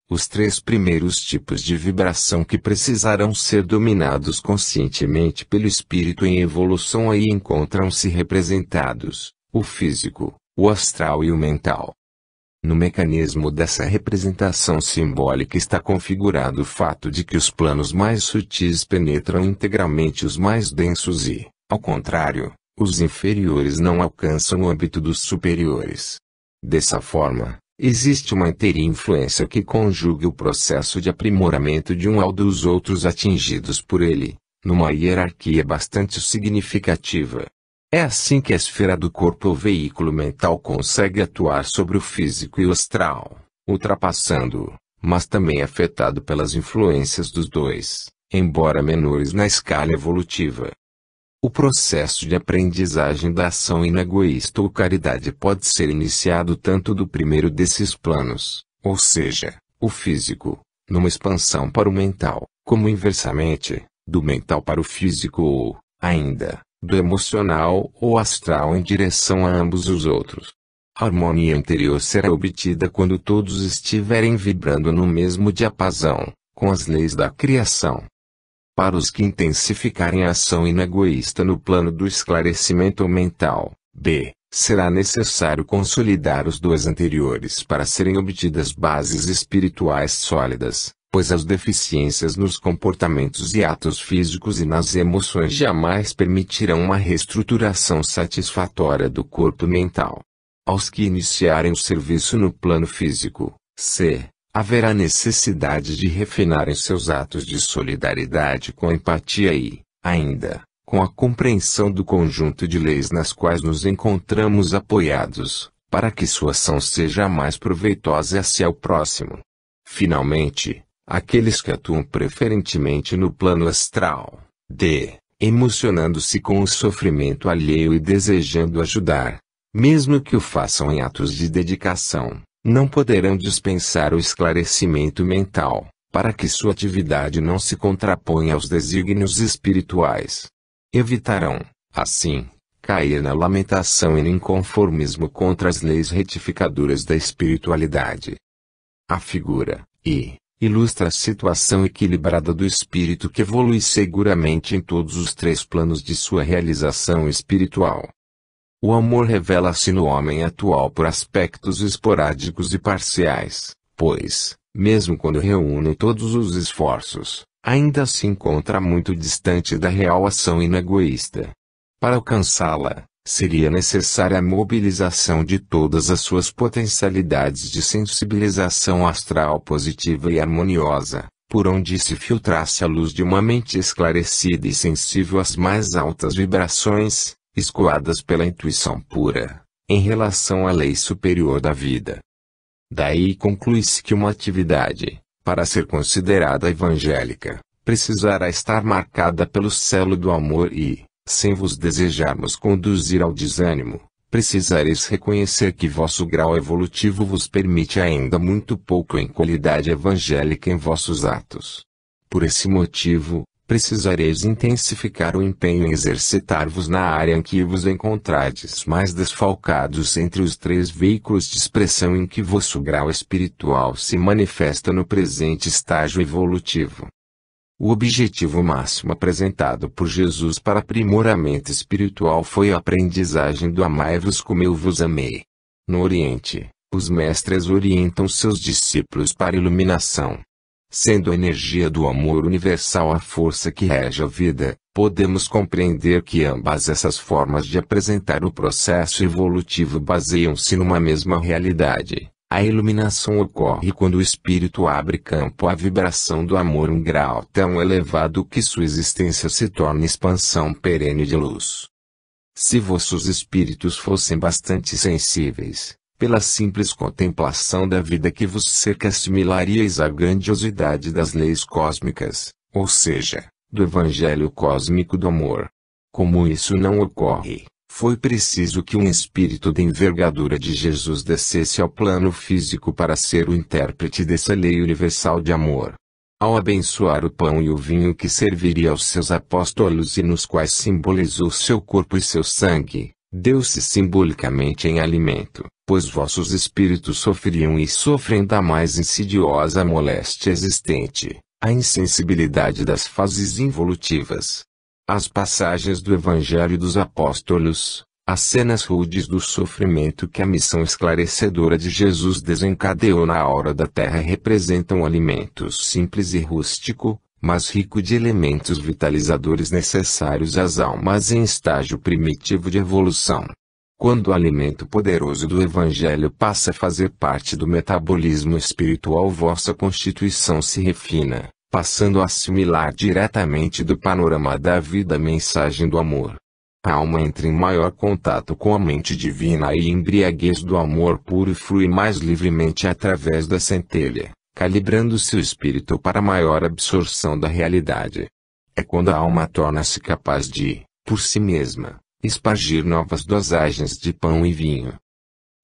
Os 3 primeiros tipos de vibração que precisarão ser dominados conscientemente pelo espírito em evolução aí encontram-se representados, o físico, o astral e o mental. No mecanismo dessa representação simbólica está configurado o fato de que os planos mais sutis penetram integralmente os mais densos e, ao contrário, os inferiores não alcançam o âmbito dos superiores. Dessa forma, existe uma inteira influência que conjuga o processo de aprimoramento de um ao dos outros atingidos por ele, numa hierarquia bastante significativa. É assim que a esfera do corpo ou veículo mental consegue atuar sobre o físico e o astral, ultrapassando-o, mas também afetado pelas influências dos dois, embora menores na escala evolutiva. O processo de aprendizagem da ação inegoísta ou caridade pode ser iniciado tanto do primeiro desses planos, ou seja, o físico, numa expansão para o mental, como inversamente, do mental para o físico ou, ainda, do emocional ou astral em direção a ambos os outros. A harmonia interior será obtida quando todos estiverem vibrando no mesmo diapasão, com as leis da criação. Para os que intensificarem a ação inegoísta no plano do esclarecimento mental, será necessário consolidar os dois anteriores para serem obtidas bases espirituais sólidas, pois as deficiências nos comportamentos e atos físicos e nas emoções jamais permitirão uma reestruturação satisfatória do corpo mental. Aos que iniciarem o serviço no plano físico, haverá necessidade de refinarem seus atos de solidariedade com empatia e, ainda, com a compreensão do conjunto de leis nas quais nos encontramos apoiados, para que sua ação seja mais proveitosa a si e ao próximo. Finalmente, aqueles que atuam preferentemente no plano astral, emocionando-se com o sofrimento alheio e desejando ajudar, mesmo que o façam em atos de dedicação, não poderão dispensar o esclarecimento mental, para que sua atividade não se contraponha aos desígnios espirituais. Evitarão, assim, cair na lamentação e no inconformismo contra as leis retificadoras da espiritualidade. A figura, ilustra a situação equilibrada do espírito que evolui seguramente em todos os três planos de sua realização espiritual. O amor revela-se no homem atual por aspectos esporádicos e parciais, pois, mesmo quando reúne todos os esforços, ainda se encontra muito distante da real ação inegoísta. Para alcançá-la, seria necessária a mobilização de todas as suas potencialidades de sensibilização astral positiva e harmoniosa, por onde se filtrasse a luz de uma mente esclarecida e sensível às mais altas vibrações, escoadas pela intuição pura, em relação à lei superior da vida. Daí conclui-se que uma atividade, para ser considerada evangélica, precisará estar marcada pelo selo do amor e, sem vos desejarmos conduzir ao desânimo, precisareis reconhecer que vosso grau evolutivo vos permite ainda muito pouco em qualidade evangélica em vossos atos. Por esse motivo, precisareis intensificar o empenho em exercitar-vos na área em que vos encontrardes mais desfalcados entre os três veículos de expressão em que vosso grau espiritual se manifesta no presente estágio evolutivo. O objetivo máximo apresentado por Jesus para aprimoramento espiritual foi a aprendizagem do amai-vos como eu vos amei. No Oriente, os mestres orientam seus discípulos para a iluminação. Sendo a energia do amor universal a força que rege a vida, podemos compreender que ambas essas formas de apresentar o processo evolutivo baseiam-se numa mesma realidade. A iluminação ocorre quando o espírito abre campo à vibração do amor em um grau tão elevado que sua existência se torna expansão perene de luz. Se vossos espíritos fossem bastante sensíveis, pela simples contemplação da vida que vos cerca assimilaríeis a grandiosidade das leis cósmicas, ou seja, do Evangelho cósmico do amor. Como isso não ocorre, foi preciso que um espírito de envergadura de Jesus descesse ao plano físico para ser o intérprete dessa lei universal de amor. Ao abençoar o pão e o vinho que serviria aos seus apóstolos e nos quais simbolizou seu corpo e seu sangue, deu-se simbolicamente em alimento, pois vossos espíritos sofriam e sofrem da mais insidiosa moléstia existente, a insensibilidade das fases involutivas. As passagens do Evangelho dos Apóstolos, As cenas rudes do sofrimento que a missão esclarecedora de Jesus desencadeou na hora da terra representam alimentos simples e rústico, mas rico de elementos vitalizadores necessários às almas em estágio primitivo de evolução. Quando o alimento poderoso do Evangelho passa a fazer parte do metabolismo espiritual, vossa constituição se refina, passando a assimilar diretamente do panorama da vida a mensagem do amor. A alma entra em maior contato com a mente divina e a embriaguez do amor puro flui mais livremente através da centelha, calibrando seu espírito para maior absorção da realidade. É quando a alma torna-se capaz de, por si mesma, espargir novas dosagens de pão e vinho.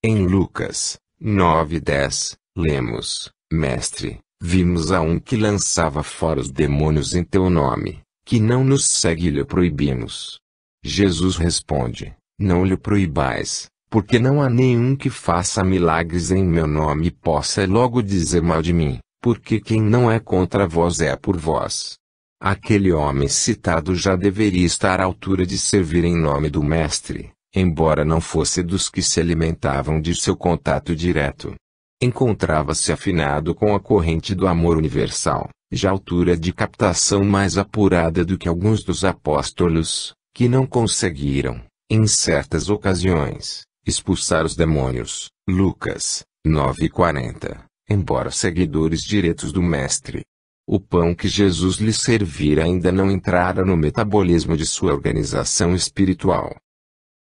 Em Lucas 9:10, lemos: Mestre, vimos a um que lançava fora os demônios em teu nome, que não nos segue e lhe proibimos. Jesus responde: Não lhe proibais, porque não há nenhum que faça milagres em meu nome e possa logo dizer mal de mim, porque quem não é contra vós é por vós. Aquele homem citado já deveria estar à altura de servir em nome do Mestre, embora não fosse dos que se alimentavam de seu contato direto. Encontrava-se afinado com a corrente do amor universal, já à altura de captação mais apurada do que alguns dos apóstolos, que não conseguiram, em certas ocasiões, expulsar os demônios. Lucas 9:40, embora seguidores diretos do Mestre. O pão que Jesus lhes servira ainda não entrara no metabolismo de sua organização espiritual.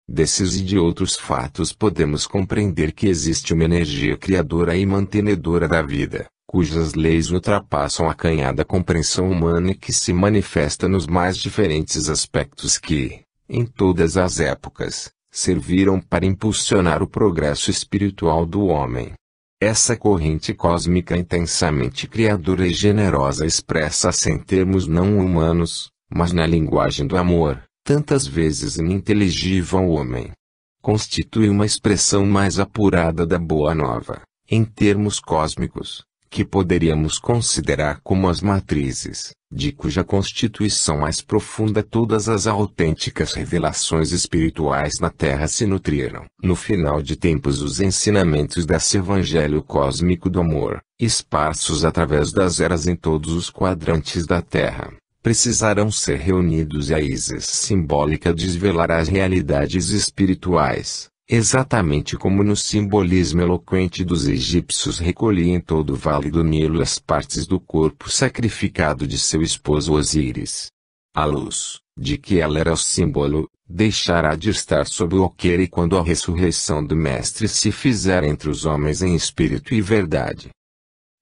Desses e de outros fatos podemos compreender que existe uma energia criadora e mantenedora da vida, cujas leis ultrapassam a acanhada compreensão humana e que se manifesta nos mais diferentes aspectos que, em todas as épocas, serviram para impulsionar o progresso espiritual do homem. Essa corrente cósmica intensamente criadora e generosa expressa-se em termos não humanos, mas na linguagem do amor, tantas vezes ininteligível ao homem. Constitui uma expressão mais apurada da Boa Nova, em termos cósmicos, que poderíamos considerar como as matrizes, de cuja constituição mais profunda todas as autênticas revelações espirituais na Terra se nutriram. No final de tempos, os ensinamentos desse Evangelho cósmico do amor, esparsos através das eras em todos os quadrantes da Terra, precisarão ser reunidos e a ísis simbólica desvelará as realidades espirituais, exatamente como no simbolismo eloquente dos egípcios recolhia em todo o vale do Nilo as partes do corpo sacrificado de seu esposo Osíris. A luz, de que ela era o símbolo, deixará de estar sob o alqueire quando a ressurreição do Mestre se fizer entre os homens em espírito e verdade.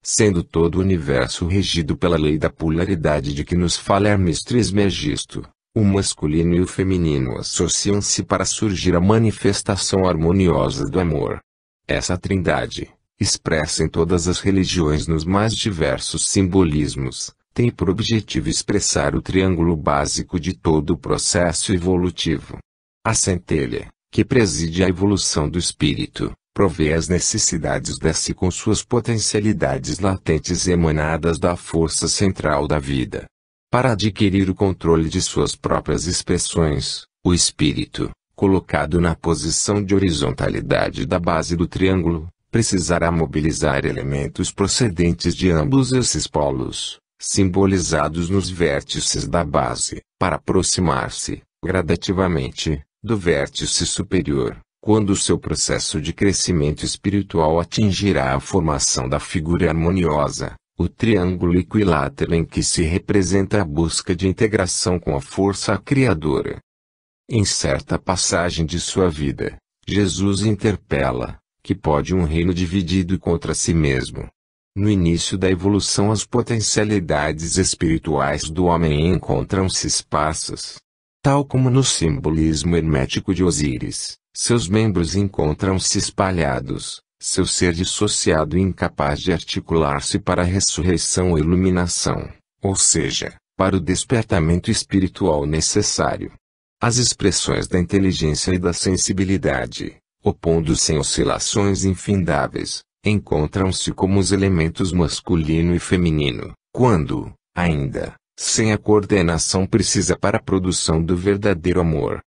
Sendo todo o universo regido pela lei da polaridade de que nos fala Hermes Trismegisto, o masculino e o feminino associam-se para surgir a manifestação harmoniosa do amor. Essa trindade, expressa em todas as religiões nos mais diversos simbolismos, tem por objetivo expressar o triângulo básico de todo o processo evolutivo. A centelha, que preside a evolução do espírito, provê as necessidades desse com suas potencialidades latentes emanadas da força central da vida. Para adquirir o controle de suas próprias expressões, o espírito, colocado na posição de horizontalidade da base do triângulo, precisará mobilizar elementos procedentes de ambos esses polos, simbolizados nos vértices da base, para aproximar-se, gradativamente, do vértice superior, quando o seu processo de crescimento espiritual atingirá a formação da figura harmoniosa, o triângulo equilátero em que se representa a busca de integração com a força criadora. Em certa passagem de sua vida, Jesus interpela, que pode um reino dividido contra si mesmo? No início da evolução, as potencialidades espirituais do homem encontram-se esparsas. Tal como no simbolismo hermético de Osíris, seus membros encontram-se espalhados, seu ser dissociado e incapaz de articular-se para a ressurreição ou iluminação, ou seja, para o despertamento espiritual necessário. As expressões da inteligência e da sensibilidade, opondo-se em oscilações infindáveis, encontram-se como os elementos masculino e feminino, quando, ainda, sem a coordenação precisa para a produção do verdadeiro amor.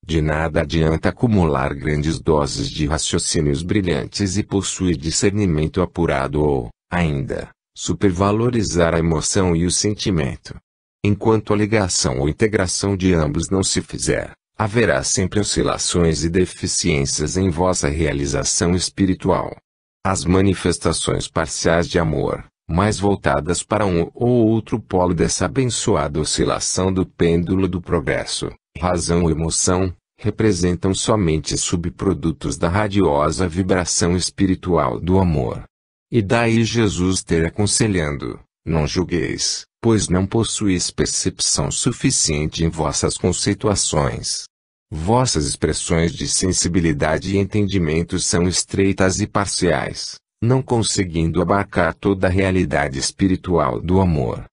De nada adianta acumular grandes doses de raciocínios brilhantes e possuir discernimento apurado ou, ainda, supervalorizar a emoção e o sentimento. Enquanto a ligação ou integração de ambos não se fizer, haverá sempre oscilações e deficiências em vossa realização espiritual. As manifestações parciais de amor, mais voltadas para um ou outro polo dessa abençoada oscilação do pêndulo do progresso, razão ou emoção, representam somente subprodutos da radiosa vibração espiritual do amor. E daí Jesus ter aconselhando: não julgueis, pois não possuís percepção suficiente em vossas conceituações. Vossas expressões de sensibilidade e entendimento são estreitas e parciais, não conseguindo abarcar toda a realidade espiritual do amor.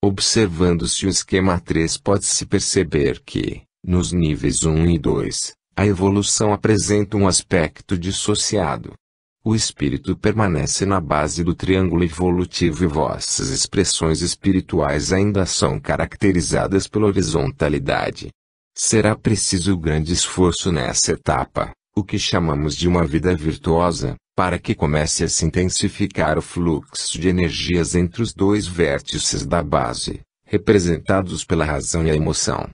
Observando-se o esquema 3, pode-se perceber que, nos níveis 1 e 2, a evolução apresenta um aspecto dissociado. O espírito permanece na base do triângulo evolutivo e vossas expressões espirituais ainda são caracterizadas pela horizontalidade. Será preciso grande esforço nessa etapa, o que chamamos de uma vida virtuosa, para que comece a se intensificar o fluxo de energias entre os dois vértices da base, representados pela razão e a emoção.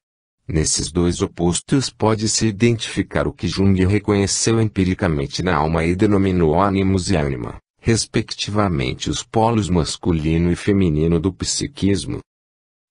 Nesses dois opostos pode-se identificar o que Jung reconheceu empiricamente na alma e denominou ânimos e ânima, respectivamente os polos masculino e feminino do psiquismo.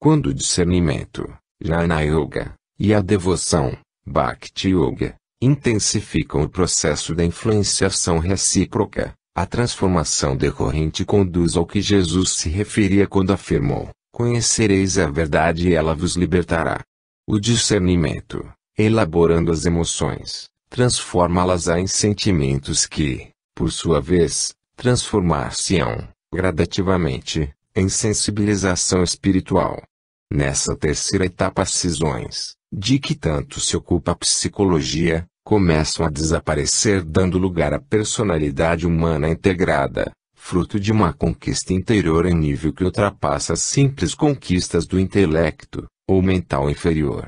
Quando o discernimento, Jnana Yoga, e a devoção, Bhakti Yoga, intensificam o processo da influenciação recíproca, a transformação decorrente conduz ao que Jesus se referia quando afirmou: conhecereis a verdade e ela vos libertará. O discernimento, elaborando as emoções, transformá-las em sentimentos que, por sua vez, transformar-se-ão, gradativamente, em sensibilização espiritual. Nessa terceira etapa, as cisões, de que tanto se ocupa a psicologia, começam a desaparecer, dando lugar à personalidade humana integrada, fruto de uma conquista interior em nível que ultrapassa as simples conquistas do intelecto, ou mental inferior.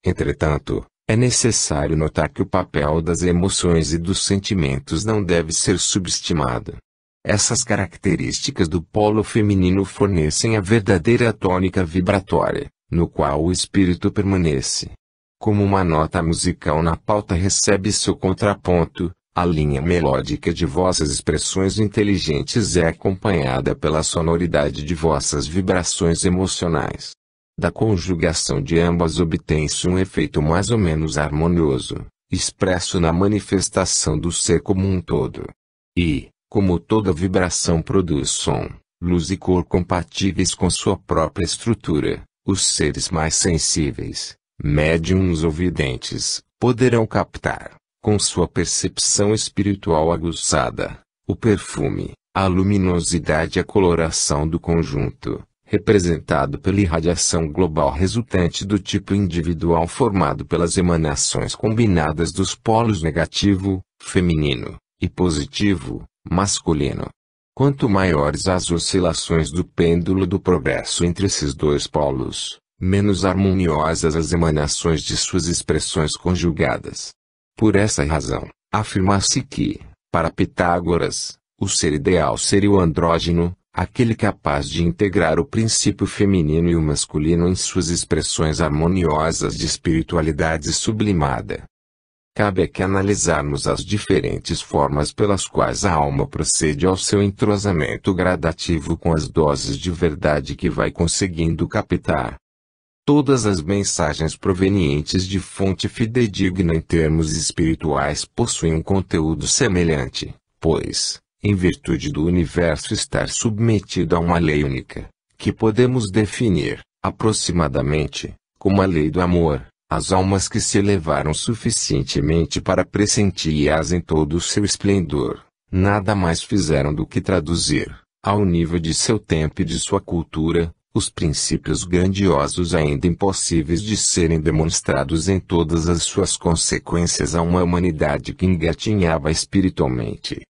Entretanto, é necessário notar que o papel das emoções e dos sentimentos não deve ser subestimado. Essas características do polo feminino fornecem a verdadeira tônica vibratória, no qual o espírito permanece. Como uma nota musical na pauta recebe seu contraponto, a linha melódica de vossas expressões inteligentes é acompanhada pela sonoridade de vossas vibrações emocionais. Da conjugação de ambas obtém-se um efeito mais ou menos harmonioso, expresso na manifestação do ser como um todo. E, como toda vibração produz som, luz e cor compatíveis com sua própria estrutura, os seres mais sensíveis, médiums ou videntes, poderão captar, com sua percepção espiritual aguçada, o perfume, a luminosidade e a coloração do conjunto, representado pela irradiação global resultante do tipo individual formado pelas emanações combinadas dos polos negativo, feminino, e positivo, masculino. Quanto maiores as oscilações do pêndulo do progresso entre esses dois polos, menos harmoniosas as emanações de suas expressões conjugadas. Por essa razão, afirma-se que, para Pitágoras, o ser ideal seria o andrógeno, aquele capaz de integrar o princípio feminino e o masculino em suas expressões harmoniosas de espiritualidade sublimada. Cabe aqui analisarmos as diferentes formas pelas quais a alma procede ao seu entrosamento gradativo com as doses de verdade que vai conseguindo captar. Todas as mensagens provenientes de fonte fidedigna em termos espirituais possuem um conteúdo semelhante, pois, em virtude do universo estar submetido a uma lei única, que podemos definir, aproximadamente, como a lei do amor, as almas que se elevaram suficientemente para pressentir-as em todo o seu esplendor, nada mais fizeram do que traduzir, ao nível de seu tempo e de sua cultura, os princípios grandiosos ainda impossíveis de serem demonstrados em todas as suas consequências a uma humanidade que engatinhava espiritualmente.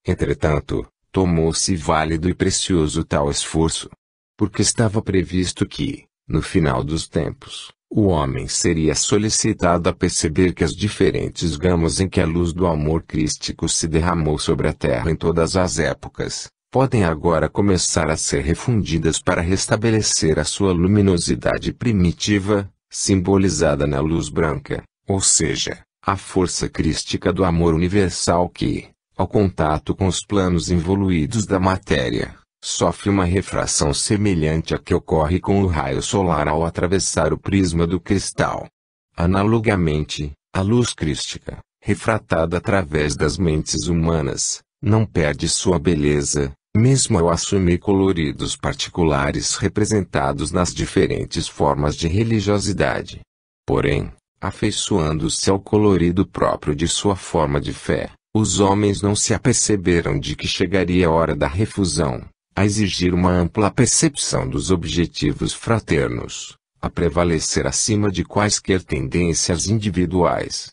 Entretanto, tomou-se válido e precioso tal esforço, porque estava previsto que, no final dos tempos, O homem seria solicitado a perceber que as diferentes gamas em que a luz do amor crístico se derramou sobre a terra em todas as épocas, podem agora começar a ser refundidas para restabelecer a sua luminosidade primitiva, simbolizada na luz branca, ou seja, a força crística do amor universal que, ao contato com os planos involuídos da matéria, sofre uma refração semelhante à que ocorre com o raio solar ao atravessar o prisma do cristal. Analogamente, a luz crística, refratada através das mentes humanas, não perde sua beleza, mesmo ao assumir coloridos particulares representados nas diferentes formas de religiosidade. Porém, afeiçoando-se ao colorido próprio de sua forma de fé, os homens não se aperceberam de que chegaria a hora da refusão, a exigir uma ampla percepção dos objetivos fraternos, a prevalecer acima de quaisquer tendências individuais.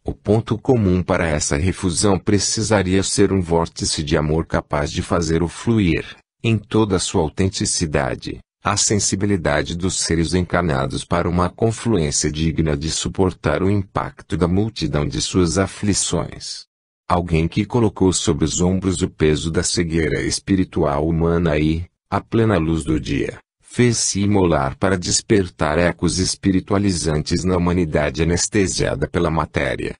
O ponto comum para essa refusão precisaria ser um vórtice de amor capaz de fazer-o fluir, em toda a sua autenticidade, a sensibilidade dos seres encarnados para uma confluência digna de suportar o impacto da multidão de suas aflições. Alguém que colocou sobre os ombros o peso da cegueira espiritual humana e, à plena luz do dia, fez-se imolar para despertar ecos espiritualizantes na humanidade anestesiada pela matéria.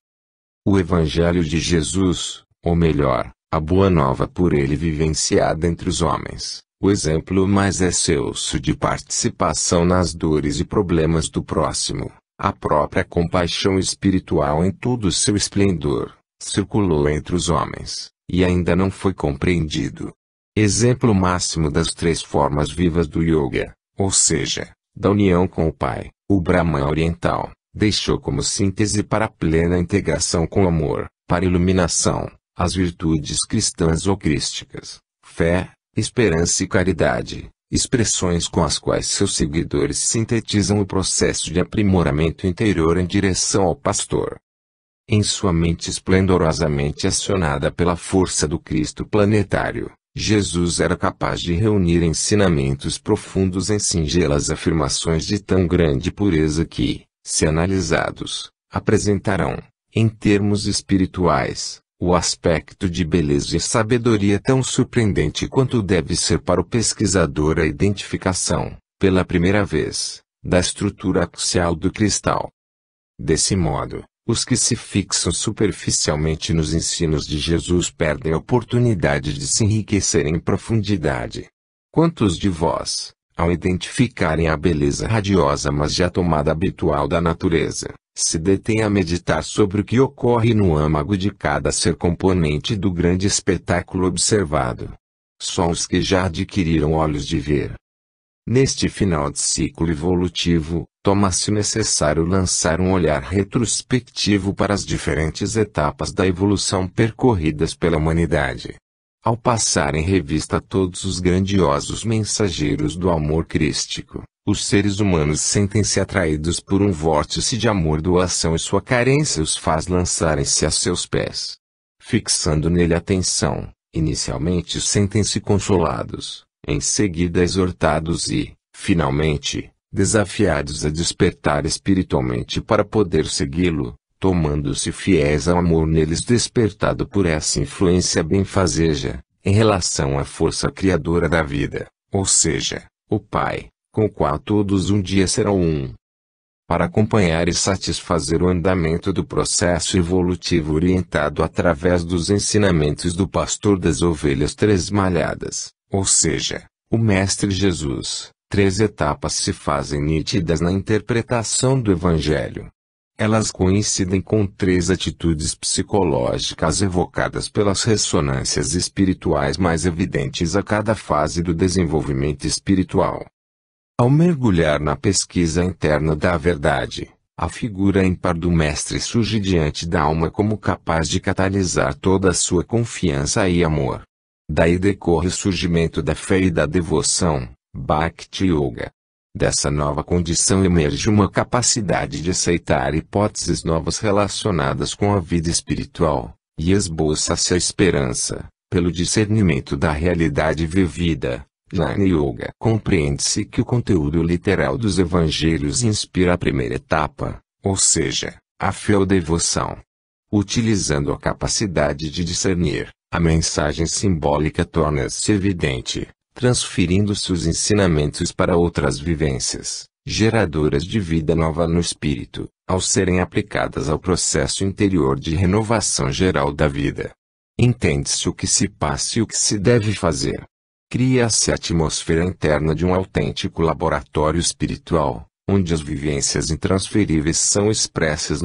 O Evangelho de Jesus, ou melhor, a Boa Nova por ele vivenciada entre os homens, o exemplo mais excelso de participação nas dores e problemas do próximo, a própria compaixão espiritual em todo o seu esplendor, circulou entre os homens, e ainda não foi compreendido. Exemplo máximo das três formas vivas do Yoga, ou seja, da união com o Pai, o Brahman oriental, deixou como síntese para a plena integração com o amor, para iluminação, as virtudes cristãs ou crísticas, fé, esperança e caridade, expressões com as quais seus seguidores sintetizam o processo de aprimoramento interior em direção ao pastor. Em sua mente esplendorosamente acionada pela força do Cristo planetário, Jesus era capaz de reunir ensinamentos profundos em singelas afirmações de tão grande pureza que, se analisados, apresentarão, em termos espirituais, o aspecto de beleza e sabedoria tão surpreendente quanto deve ser para o pesquisador a identificação, pela primeira vez, da estrutura axial do cristal. Desse modo, os que se fixam superficialmente nos ensinos de Jesus perdem a oportunidade de se enriquecerem em profundidade. Quantos de vós, ao identificarem a beleza radiosa mas já tomada habitual da natureza, se detêm a meditar sobre o que ocorre no âmago de cada ser componente do grande espetáculo observado? Só os que já adquiriram olhos de ver. Neste final de ciclo evolutivo, torna-se necessário lançar um olhar retrospectivo para as diferentes etapas da evolução percorridas pela humanidade. Ao passar em revista todos os grandiosos mensageiros do amor crístico, os seres humanos sentem-se atraídos por um vórtice de amor-doação e sua carência os faz lançarem-se a seus pés. Fixando nele a atenção, inicialmente sentem-se consolados, em seguida exortados e, finalmente, desafiados a despertar espiritualmente para poder segui-lo, tomando-se fiéis ao amor neles despertado por essa influência benfazeja, em relação à força criadora da vida, ou seja, o Pai, com o qual todos um dia serão um. Para acompanhar e satisfazer o andamento do processo evolutivo orientado através dos ensinamentos do pastor das ovelhas tresmalhadas, ou seja, o Mestre Jesus, três etapas se fazem nítidas na interpretação do Evangelho. Elas coincidem com três atitudes psicológicas evocadas pelas ressonâncias espirituais mais evidentes a cada fase do desenvolvimento espiritual. Ao mergulhar na pesquisa interna da verdade, a figura ímpar do Mestre surge diante da alma como capaz de catalisar toda a sua confiança e amor. Daí decorre o surgimento da fé e da devoção, Bhakti Yoga. Dessa nova condição emerge uma capacidade de aceitar hipóteses novas relacionadas com a vida espiritual, e esboça-se a esperança, pelo discernimento da realidade vivida, Jnana Yoga. Compreende-se que o conteúdo literal dos evangelhos inspira a primeira etapa, ou seja, a fé ou devoção. Utilizando a capacidade de discernir, a mensagem simbólica torna-se evidente, transferindo-se os ensinamentos para outras vivências, geradoras de vida nova no espírito, ao serem aplicadas ao processo interior de renovação geral da vida. Entende-se o que se passa e o que se deve fazer. Cria-se a atmosfera interna de um autêntico laboratório espiritual, onde as vivências intransferíveis são expressas